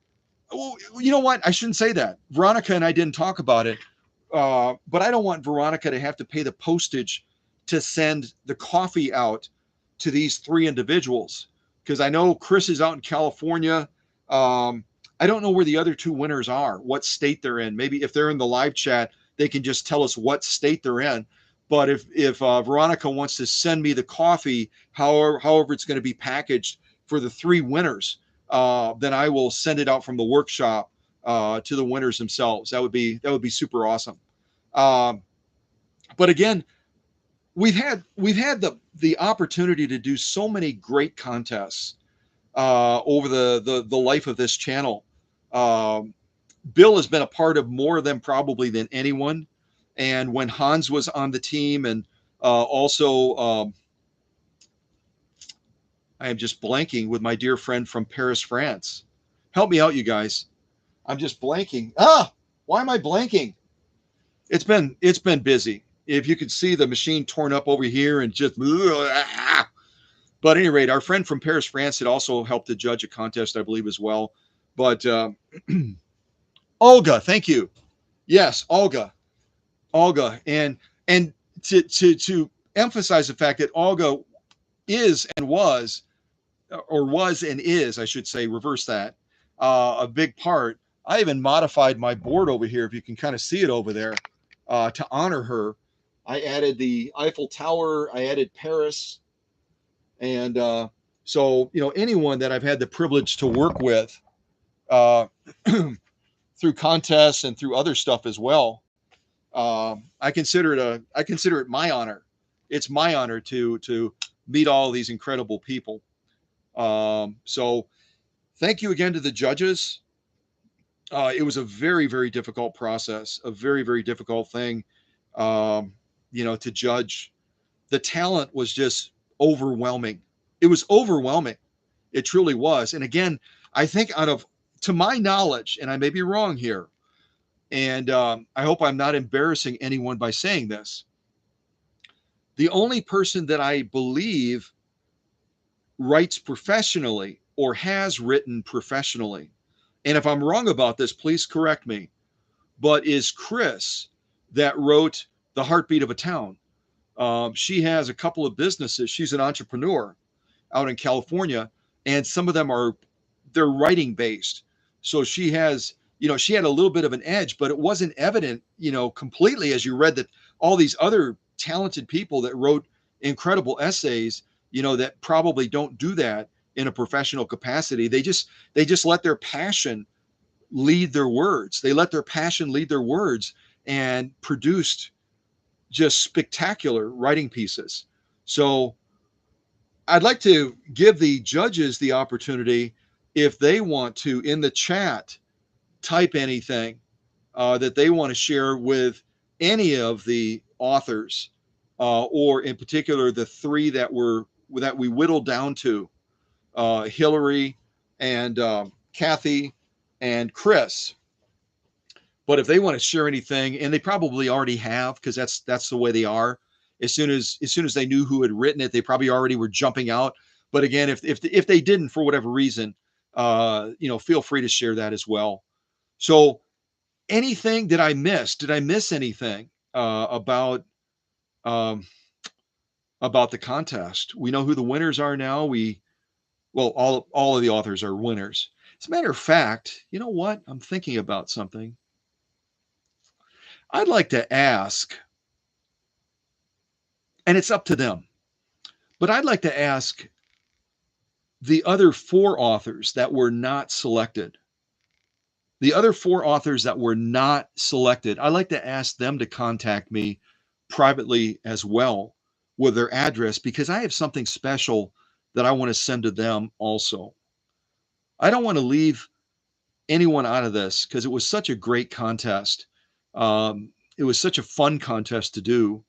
Oh, you know what? I shouldn't say that. Veronica and I didn't talk about it, but I don't want Veronica to have to pay the postage to send the coffee out to these 3 individuals, because I know Chris is out in California. I don't know where the other 2 winners are, what state they're in. Maybe if they're in the live chat, they can just tell us what state they're in. But if Veronica wants to send me the coffee, however it's going to be packaged for the 3 winners, then I will send it out from the workshop to the winners themselves. That would be super awesome. But again, we've had the opportunity to do so many great contests over the life of this channel. Bill has been a part of more of them probably than anyone. And when Hans was on the team, and also I am just blanking with my dear friend from Paris, France. Help me out, you guys. I'm just blanking. Why am I blanking? It's been busy. If you could see the machine torn up over here and just. But at any rate, our friend from Paris, France had also helped to judge a contest, I believe, as well. But Olga, thank you. Yes, Olga, and to emphasize the fact that Olga is and was, or was and is, I should say, reverse that, a big part. I even modified my board over here, if you can kind of see it over there, to honor her. I added the Eiffel Tower, I added Paris, and so anyone that I've had the privilege to work with through contests and through other stuff as well, I consider it my honor. It's my honor to meet all these incredible people. So thank you again to the judges. It was a very, very difficult process, a very, very difficult thing, to judge. The talent was just overwhelming. It was overwhelming. It truly was. And again, I think to my knowledge, and I may be wrong here, and I hope I'm not embarrassing anyone by saying this, the only person that I believe writes professionally or has written professionally, and if I'm wrong about this, please correct me, but is Chris, that wrote The Heartbeat of a Town. She has a couple of businesses. She's an entrepreneur out in California, and some of them they're writing based. So she has, she had a little bit of an edge, but it wasn't evident, completely, as you read that all these other talented people that wrote incredible essays, that probably don't do that in a professional capacity. They just let their passion lead their words. They let their passion lead their words and produced just spectacular writing pieces. So I'd like to give the judges the opportunity, if they want to, in the chat, type anything that they want to share with any of the authors, or in particular the 3 that we whittled down to, Hillary and Kathy and Chris. But if they want to share anything, and they probably already have, because that's the way they are. As soon as they knew who had written it, they probably already were jumping out. But again, if they didn't for whatever reason, feel free to share that as well. So anything that I missed? Did I miss anything about the contest? We know who the winners are now. All of the authors are winners. As a matter of fact, you know what? I'm thinking about something. I'd like to ask, and it's up to them, but I'd like to ask the other 4 authors that were not selected, The other 4 authors that were not selected, I like to ask them to contact me privately as well with their address because I have something special that I want to send to them also. I don't want to leave anyone out of this because it was such a great contest. It was such a fun contest to do.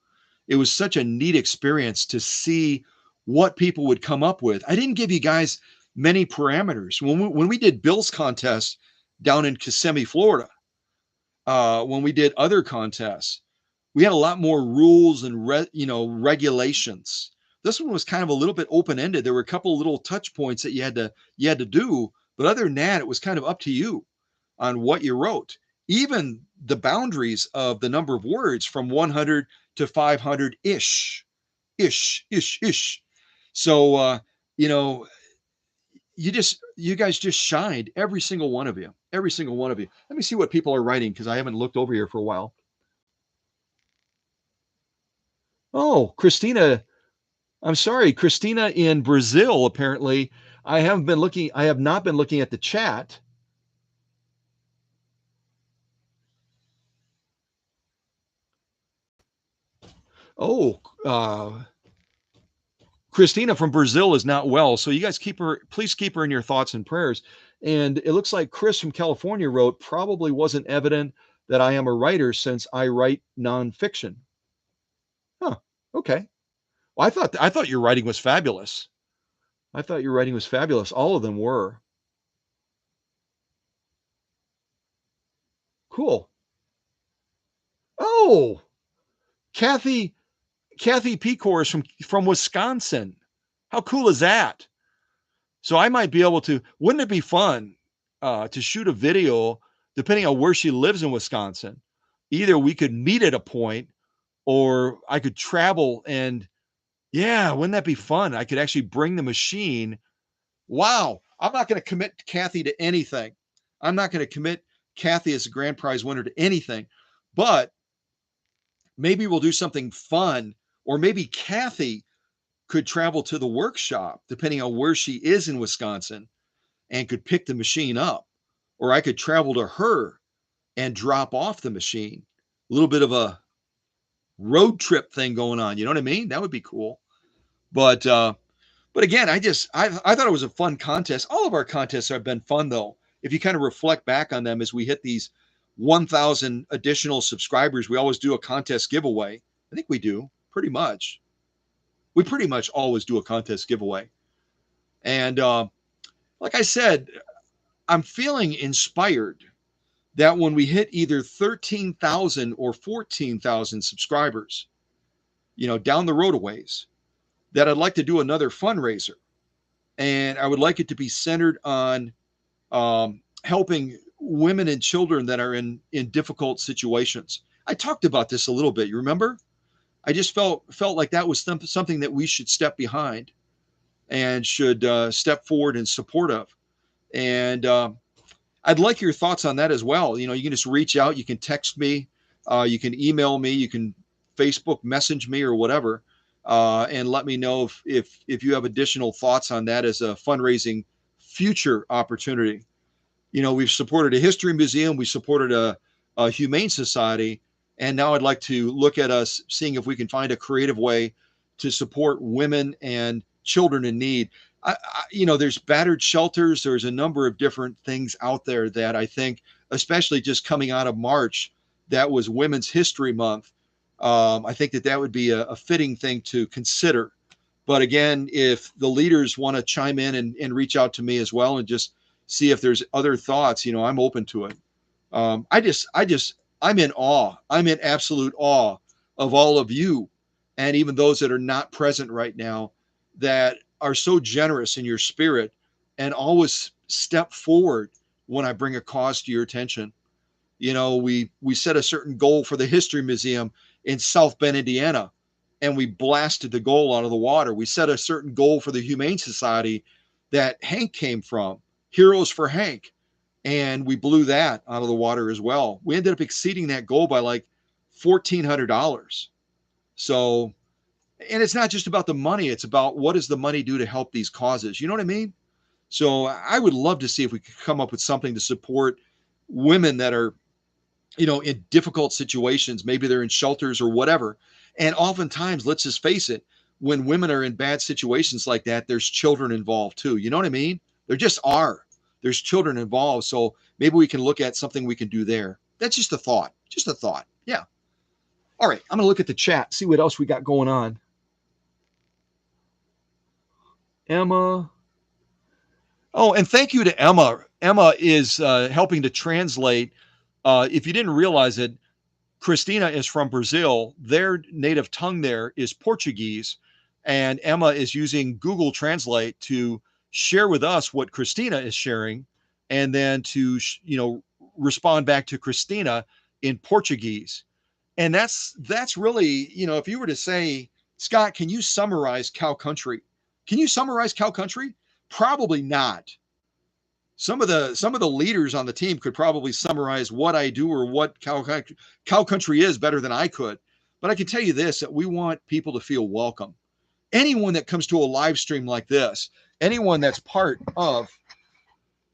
It was such a neat experience to see what people would come up with. I didn't give you guys many parameters. When we did Bill's contest down in Kissimmee, Florida, when we did other contests, we had a lot more rules and regulations. This one was kind of a little bit open ended. There were a couple of little touch points that you had to do, but other than that, it was kind of up to you on what you wrote. Even the boundaries of the number of words from 100 to 500 ish. So you know, you guys just shined, every single one of you, every single one of you. Let me see what people are writing because I haven't looked over here for a while. Oh, Christina, I'm sorry, Christina in Brazil. Apparently, I haven't been looking. I have not been looking at the chat. Oh, Christina from Brazil is not well, so you guys please keep her in your thoughts and prayers. And it looks like Chris from California wrote, probably wasn't evident that I am a writer since I write nonfiction. Huh. Okay. Well, I thought your writing was fabulous. I thought your writing was fabulous. All of them were. Cool. Oh, Kathy Pecor is from Wisconsin. How cool is that? So I might be able to. Wouldn't it be fun to shoot a video, depending on where she lives in Wisconsin? Either we could meet at a point, or I could travel and yeah, wouldn't that be fun? I could actually bring the machine. Wow. I'm not going to commit Kathy to anything. I'm not going to commit Kathy as a grand prize winner to anything, but maybe we'll do something fun, or maybe Kathy could travel to the workshop, depending on where she is in Wisconsin, and could pick the machine up, or I could travel to her and drop off the machine. A little bit of a road trip thing going on. You know what I mean? That would be cool. But again, I thought it was a fun contest. All of our contests have been fun though. If you kind of reflect back on them as we hit these 1,000 additional subscribers, we always do a contest giveaway. I think we do pretty much. We pretty much always do a contest giveaway. And like I said, I'm feeling inspired that when we hit either 13,000 or 14,000 subscribers, down the road a ways, that I'd like to do another fundraiser. And I would like it to be centered on helping women and children that are in difficult situations. I talked about this a little bit. You remember? I just felt like that was something that we should step behind and should step forward in support of. And I'd like your thoughts on that as well. You can just reach out. You can text me. You can email me. You can Facebook message me or whatever, and let me know if you have additional thoughts on that as a fundraising future opportunity. We've supported a history museum. We supported a humane society. And now I'd like to look at us seeing if we can find a creative way to support women and children in need. There's battered shelters. There's a number of different things out there that I think, especially just coming out of March, that was Women's History Month. I think that would be a fitting thing to consider. But again, if the leaders want to chime in and reach out to me as well and just see if there's other thoughts, I'm open to it. I'm in awe. I'm in absolute awe of all of you, and even those that are not present right now, that are so generous in your spirit and always step forward when I bring a cause to your attention. We set a certain goal for the History Museum in South Bend, Indiana, and we blasted the goal out of the water. We set a certain goal for the Humane Society that Hank came from, Heroes for Hank, and we blew that out of the water as well. We ended up exceeding that goal by like $1,400. So, and it's not just about the money, it's about what does the money do to help these causes. You know what I mean? So I would love to see if we could come up with something to support women that are, in difficult situations. Maybe they're in shelters or whatever. And oftentimes, let's just face it, when women are in bad situations like that, there's children involved too. You know what I mean? There just are. There's children involved. So maybe we can look at something we can do there. That's just a thought. Just a thought. Yeah. All right. I'm going to look at the chat, see what else we got going on. Emma. Oh, and thank you to Emma. Emma is helping to translate. If you didn't realize it, Christina is from Brazil. Their native tongue there is Portuguese. And Emma is using Google Translate to share with us what Christina is sharing and then to, respond back to Christina in Portuguese. And that's really, if you were to say, Scott, can you summarize Cow Country? Can you summarize Cow Country? Probably not. Some of the leaders on the team could probably summarize what I do or what Cow Country is better than I could. But I can tell you this, that we want people to feel welcome. Anyone that comes to a live stream like this, anyone that's part of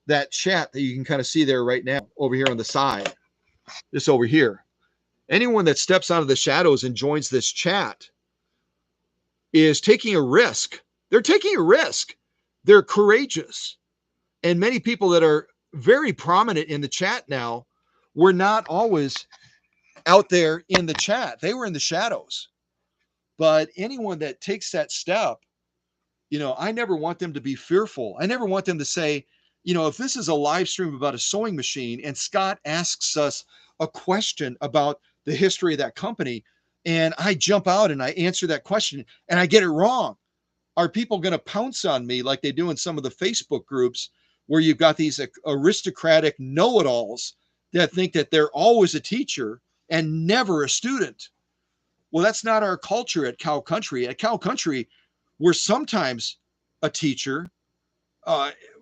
that chat that you can kind of see there right now over here on the side, this over here, anyone that steps out of the shadows and joins this chat is taking a risk. They're taking a risk. They're courageous. And many people that are very prominent in the chat now were not always out there in the chat. They were in the shadows. But anyone that takes that step, I never want them to be fearful. I never want them to say, if this is a live stream about a sewing machine and Scott asks us a question about the history of that company, and I jump out and I answer that question and I get it wrong, are people going to pounce on me like they do in some of the Facebook groups where you've got these aristocratic know-it-alls that think that they're always a teacher and never a student? Well, that's not our culture at Cow Country. At Cow Country, we're sometimes a teacher.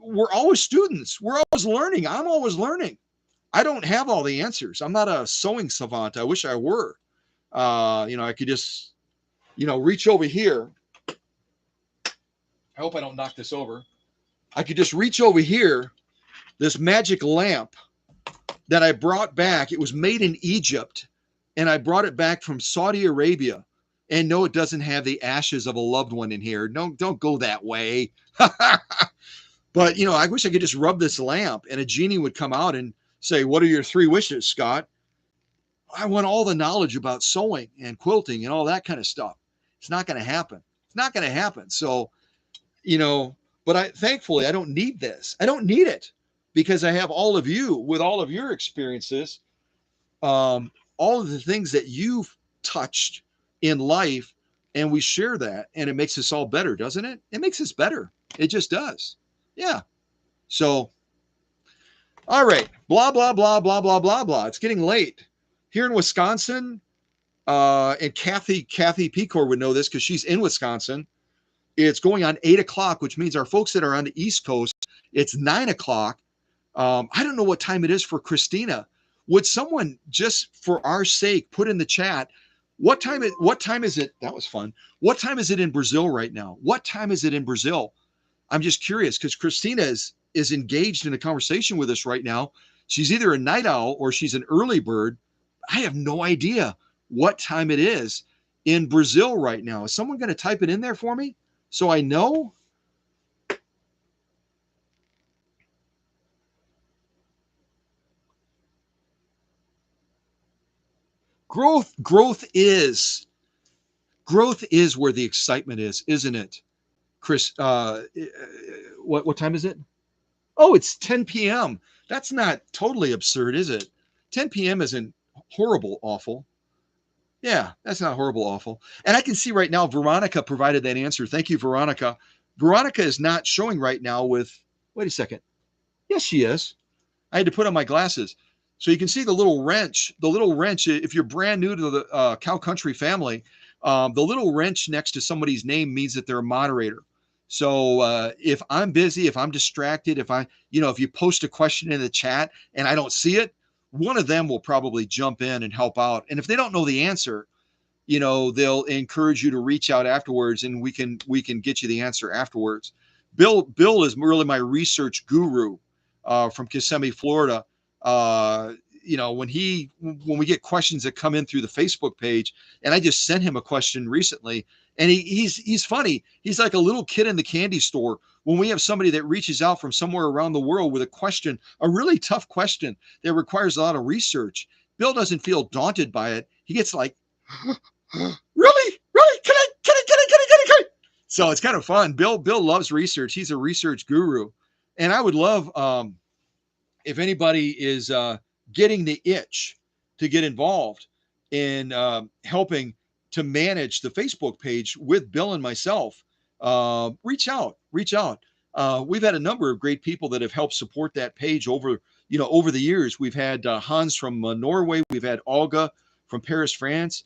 We're always students. We're always learning. I'm always learning. I don't have all the answers. I'm not a sewing savant. I wish I were. I could just, reach over here. I hope I don't knock this over. I could just reach over here, this magic lamp that I brought back. It was made in Egypt, and I brought it back from Saudi Arabia. And no, it doesn't have the ashes of a loved one in here. No, don't go that way. But, I wish I could just rub this lamp and a genie would come out and say, what are your 3 wishes, Scott? I want all the knowledge about sewing and quilting and all that kind of stuff. It's not going to happen. It's not going to happen. So, but thankfully, I don't need this. I don't need it because I have all of you with all of your experiences, all of the things that you've touched in life, and we share that, and it makes us all better, doesn't it? It makes us better. It just does. Yeah. So, all right. Blah, blah, blah, blah, blah, blah, blah. It's getting late. Here in Wisconsin, and Kathy Pecor would know this because she's in Wisconsin. It's going on 8 o'clock, which means our folks that are on the East Coast, it's 9 o'clock. I don't know what time it is for Christina. Would someone, just for our sake, put in the chat, what time is it? That was fun. What time is it in Brazil right now? What time is it in Brazil? I'm just curious because Christina is engaged in a conversation with us right now. She's either a night owl or she's an early bird. I have no idea what time it is in Brazil right now. Is someone going to type it in there for me so I know? Growth is where the excitement is, isn't it, Chris? What time is it? Oh, it's 10 p.m. That's not totally absurd, is it? 10 p.m. isn't horrible, awful. Yeah, that's not horrible, awful. And I can see right now, Veronica provided that answer. Thank you, Veronica. Veronica is not showing right now with, wait a second. Yes, she is. I had to put on my glasses. So you can see the little wrench. The little wrench, if you're brand new to the Cow Country family, the little wrench next to somebody's name means that they're a moderator. So if I'm busy, if I'm distracted, if you post a question in the chat and I don't see it, one of them will probably jump in and help out. And if they don't know the answer, they'll encourage you to reach out afterwards and we can get you the answer afterwards. Bill is really my research guru from Kissimmee, Florida. When we get questions that come in through the Facebook page, and I just sent him a question recently, and he's funny. He's like a little kid in the candy store when we have somebody that reaches out from somewhere around the world with a question, a really tough question that requires a lot of research. Bill doesn't feel daunted by it. He gets like, really? Can I? So it's kind of fun. Bill loves research. He's a research guru. And I would love if anybody is getting the itch to get involved in helping to manage the Facebook page with Bill and myself, reach out. We've had a number of great people that have helped support that page over the years. We've had Hans from Norway. We've had Olga from Paris, France.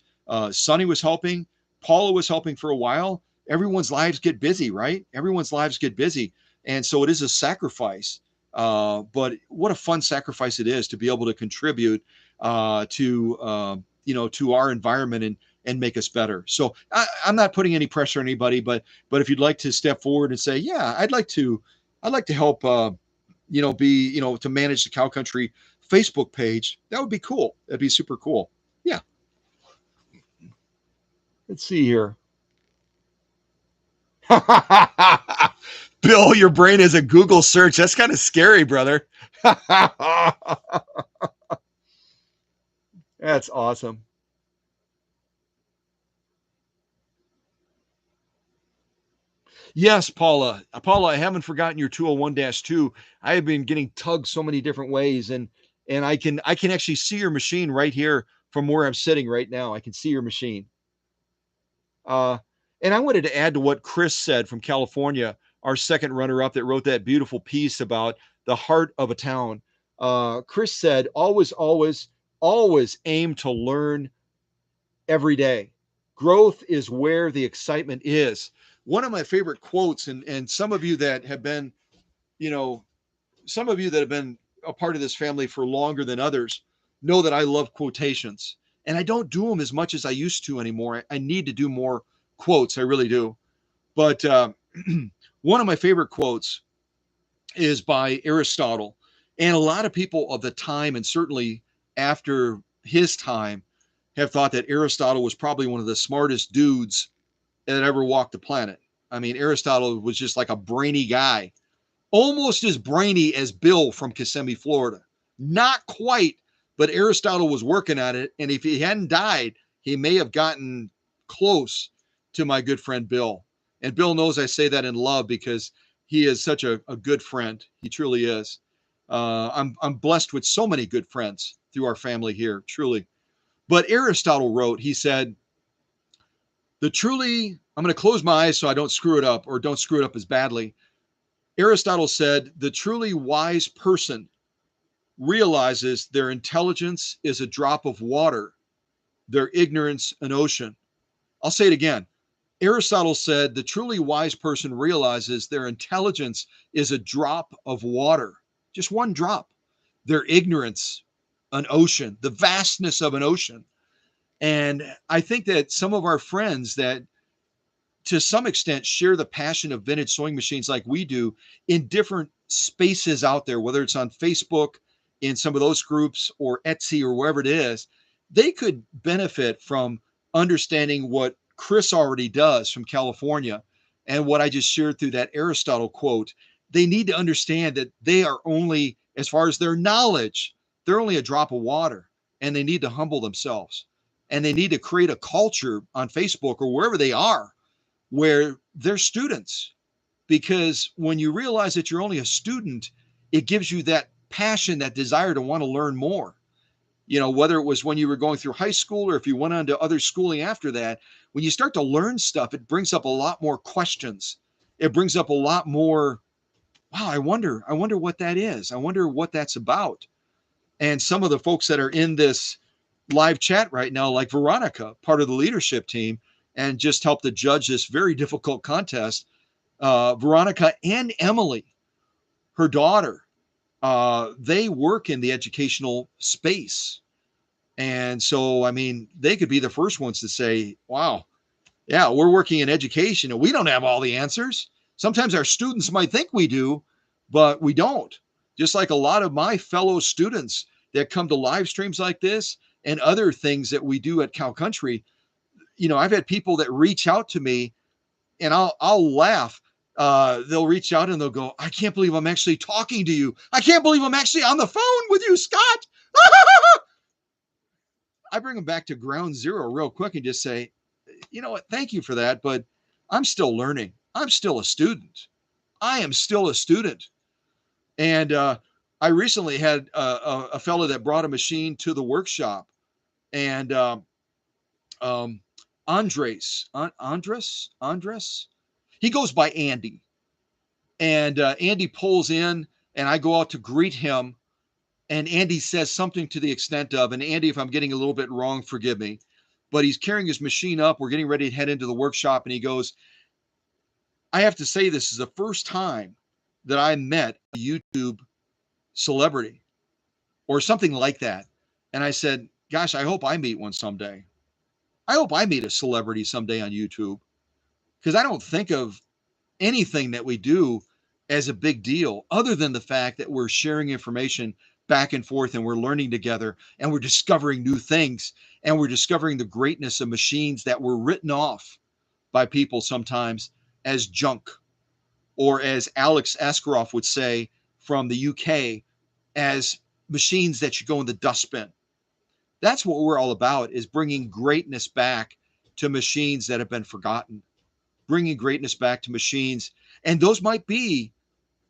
Sonny was helping. Paula was helping for a while. Everyone's lives get busy, right? Everyone's lives get busy. And so it is a sacrifice. But what a fun sacrifice it is to be able to contribute to our environment and make us better. So I'm not putting any pressure on anybody, but if you'd like to step forward and say, yeah, I'd like to help, to manage the Cow Country Facebook page, that would be cool. That'd be super cool. Yeah. Let's see here. Bill, your brain is a Google search. That's kind of scary, brother. That's awesome. Yes, Paula. Paula, I haven't forgotten your 201-2. I have been getting tugged so many different ways, and I can actually see your machine right here from where I'm sitting right now. I can see your machine. And I wanted to add to what Chris said from California, our second runner-up that wrote that beautiful piece about the heart of a town. Chris said, always, always, always aim to learn every day. Growth is where the excitement is. One of my favorite quotes, and some of you that have been, a part of this family for longer than others know that I love quotations. And I don't do them as much as I used to anymore. I need to do more quotes. I really do. But one of my favorite quotes is by Aristotle. And a lot of people of the time, and certainly after his time, have thought that Aristotle was probably one of the smartest dudes that ever walked the planet. I mean, Aristotle was just like a brainy guy, almost as brainy as Bill from Kissimmee, Florida. Not quite, but Aristotle was working on it. And if he hadn't died, he may have gotten close to my good friend Bill. And Bill knows I say that in love because he is such a good friend. He truly is. I'm blessed with so many good friends through our family here, truly. But Aristotle wrote, he said, I'm going to close my eyes so I don't screw it up or don't screw it up as badly. Aristotle said, the truly wise person realizes their intelligence is a drop of water, their ignorance an ocean. I'll say it again. Aristotle said, the truly wise person realizes their intelligence is a drop of water, just one drop, their ignorance an ocean, the vastness of an ocean. And I think that some of our friends that to some extent share the passion of vintage sewing machines like we do in different spaces out there, whether it's on Facebook, in some of those groups, or Etsy, or wherever it is, they could benefit from understanding what Chris already does from California and what I just shared through that Aristotle quote. They need to understand that they are only, as far as their knowledge, they're only a drop of water, and they need to humble themselves. And they need to create a culture on Facebook or wherever they are where they're students. Because when you realize that you're only a student, it gives you that passion, that desire to want to learn more. Whether it was when you were going through high school or if you went on to other schooling after that, when you start to learn stuff, it brings up a lot more questions. It brings up a lot more, wow, I wonder what that is. I wonder what that's about. And some of the folks that are in this live chat right now, like Veronica, part of the leadership team, and just helped to judge this very difficult contest. Veronica and Emily, her daughter, they work in the educational space. And so, I mean, they could be the first ones to say, wow, yeah, we're working in education and we don't have all the answers. Sometimes our students might think we do, but we don't. just like a lot of my fellow students that come to live streams like this and other things that we do at Cow Country. I've had people that reach out to me, and I'll laugh. They'll reach out and they'll go, "I can't believe I'm actually talking to you. I can't believe I'm actually on the phone with you, Scott." I bring them back to ground zero real quick and just say, you know what? Thank you for that, but I'm still learning. I'm still a student. I am still a student. And I recently had a fellow that brought a machine to the workshop, and um, Andres, he goes by Andy, and Andy pulls in, and I go out to greet him, and Andy says something to the extent of, and Andy, if I'm getting a little bit wrong, forgive me, but he's carrying his machine up. We're getting ready to head into the workshop, and he goes, "I have to say, this is the first time that I met a YouTube celebrity," or something like that. And I said, "Gosh, I hope I meet one someday. I hope I meet a celebrity someday on YouTube, because I don't think of anything that we do as a big deal other than the fact that we're sharing information back and forth, and we're learning together, and we're discovering new things, and we're discovering the greatness of machines that were written off by people sometimes as junk, or as Alex Askarov would say from the UK, as machines that should go in the dustbin." That's what we're all about, is bringing greatness back to machines that have been forgotten, bringing greatness back to machines. And those might be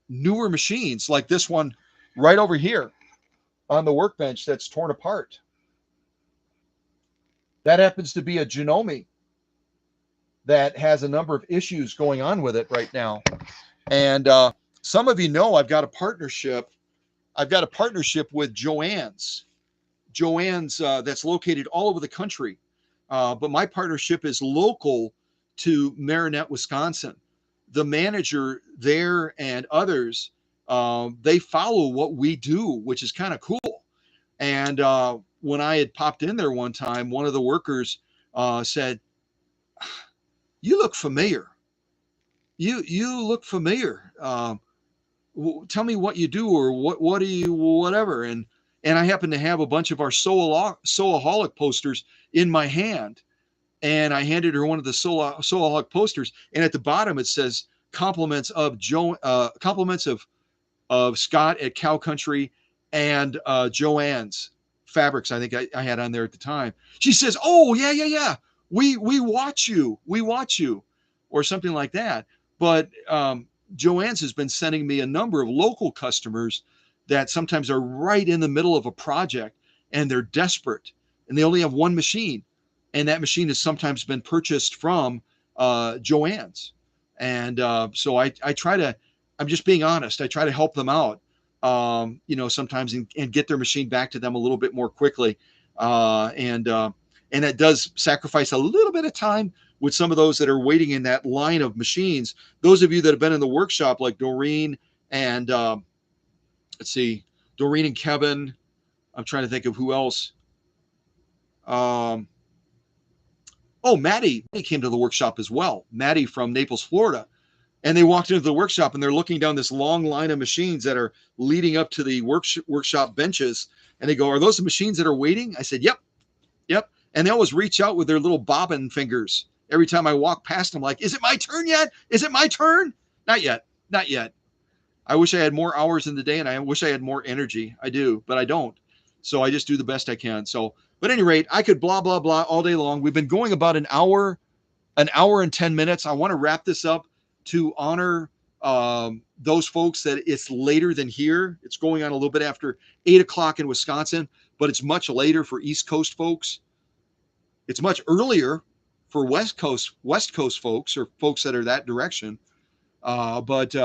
newer machines like this one right over here on the workbench that's torn apart. That happens to be a Janome that has a number of issues going on with it right now. And some of you know I've got a partnership. I've got a partnership with Joanne's. That's located all over the country. But my partnership is local to Marinette, Wisconsin. The manager there and others, they follow what we do, which is kind of cool. And when I had popped in there one time, one of the workers said, "You look familiar. You look familiar. Tell me what you do, or what do you, whatever." And I happen to have a bunch of our Soaholic posters in my hand. And I handed her one of the Soaholic posters, and at the bottom it says compliments of compliments of Scott at Cow Country, and Joanne's Fabrics, I think I had on there at the time. She says, "Oh, yeah. We watch you. We watch you," or something like that. But Joanne's has been sending me a number of local customers that sometimes are right in the middle of a project, and they're desperate, and they only have one machine. And that machine has sometimes been purchased from Joanne's. And so I try to, I'm just being honest, I try to help them out, sometimes, and get their machine back to them a little bit more quickly. And that does sacrifice a little bit of time with some of those that are waiting in that line of machines. Those of you that have been in the workshop, like Doreen and Doreen and Kevin, I'm trying to think of who else. Maddie came to the workshop as well. Maddie from Naples, Florida. And they walked into the workshop, and they're looking down this long line of machines that are leading up to the workshop benches. And they go, "Are those the machines that are waiting?" I said, Yep. And they always reach out with their little bobbin fingers. Every time I walk past them, like, "Is it my turn yet? Is it my turn?" Not yet. I wish I had more hours in the day, and I wish I had more energy. I do, but I don't. So I just do the best I can. So, but at any rate, I could blah, blah, blah all day long. We've been going about an hour and 10 minutes. I want to wrap this up to honor those folks that it's later than here. It's going on a little bit after 8 o'clock in Wisconsin, but it's much later for East Coast folks. It's much earlier for West Coast folks, or folks that are that direction. But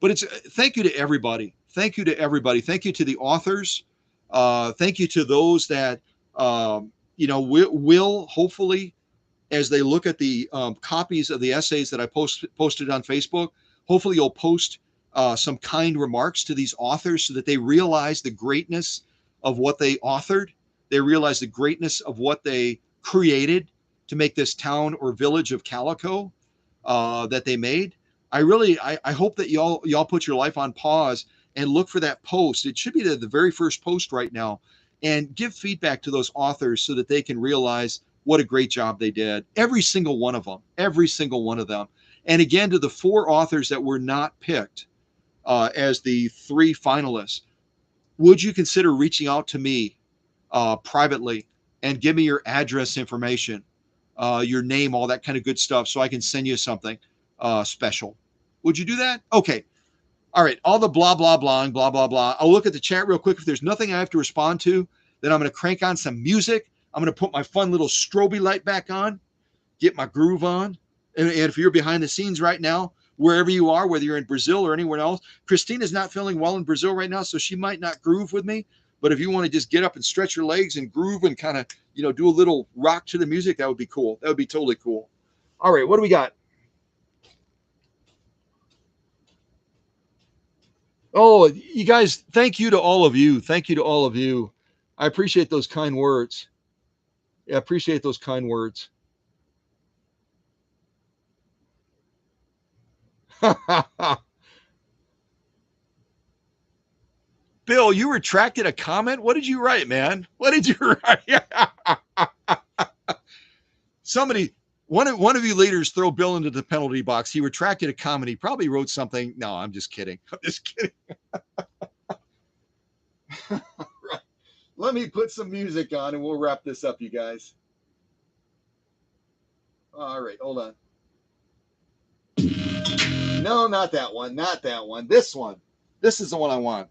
it's thank you to everybody. Thank you to everybody. Thank you to the authors. Thank you to those that will hopefully, as they look at the copies of the essays that I posted on Facebook, hopefully you'll post some kind remarks to these authors so that they realize the greatness of what they authored. They realize the greatness of what they created to make this town or village of Calico that they made. I hope that y'all put your life on pause and look for that post. It should be the very first post right now, and give feedback to those authors so that they can realize what a great job they did. Every single one of them, every single one of them. And again, to the 4 authors that were not picked as the 3 finalists, would you consider reaching out to me privately and give me your address information, your name, all that kind of good stuff, so I can send you something special? Would you do that? Okay. All right. All the blah, blah, blah, and blah, blah, blah. I'll look at the chat real quick. If there's nothing I have to respond to, then I'm going to crank on some music. I'm going to put my fun little strobe light back on, get my groove on. And if you're behind the scenes right now, wherever you are, whether you're in Brazil or anywhere else, Christina's not feeling well in Brazil right now, so she might not groove with me. But if you want to just get up and stretch your legs and groove and kind of, do a little rock to the music, that would be cool. That would be totally cool. All right. What do we got? Oh, you guys, thank you to all of you. Thank you to all of you. I appreciate those kind words. Yeah, I appreciate those kind words. Bill, you retracted a comment? What did you write, man? What did you write? Somebody, one of you leaders throw Bill into the penalty box. He retracted a comment. He probably wrote something. No, I'm just kidding. I'm just kidding. Right. Let me put some music on and we'll wrap this up, you guys. All right, hold on. No, not that one. Not that one. This one. This is the one I want.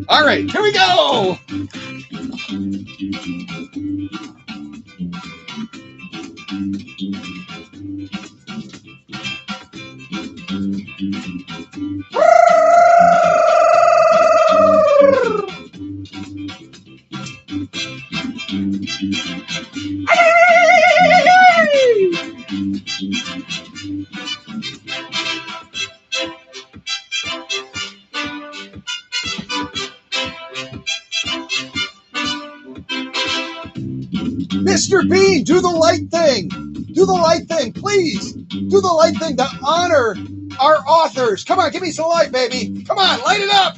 All right, here we go. Mr. B, do the light thing. Do the light thing, please. Do the light thing to honor our authors. Come on, give me some light, baby. Come on, light it up.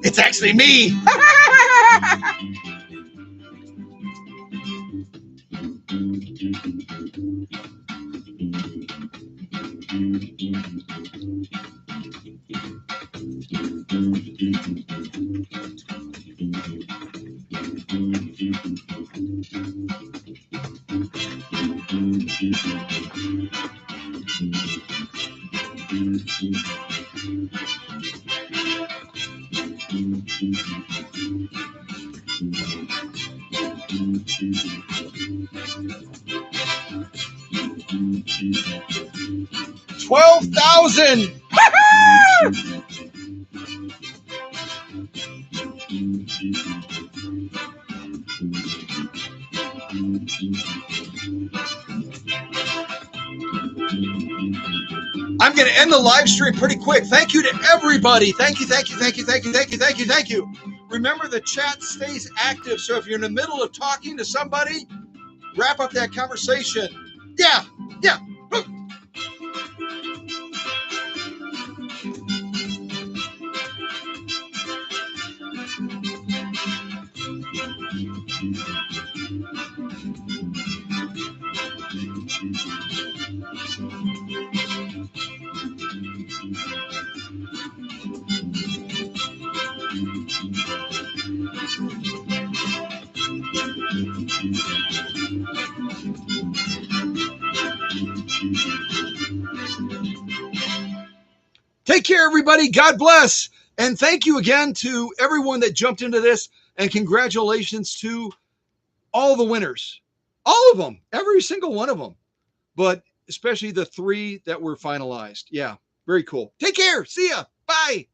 It's actually me. $12,000. I'm going to end the live stream pretty quick. Thank you to everybody. Thank you, thank you, thank you, thank you, thank you, thank you, thank you. Remember, the chat stays active, so if you're in the middle of talking to somebody, wrap up that conversation. Yeah, yeah. Take care, everybody. God bless. And thank you again to everyone that jumped into this. And congratulations to all the winners. All of them, every single one of them, but especially the three that were finalized. Yeah, very cool. Take care. See ya. Bye.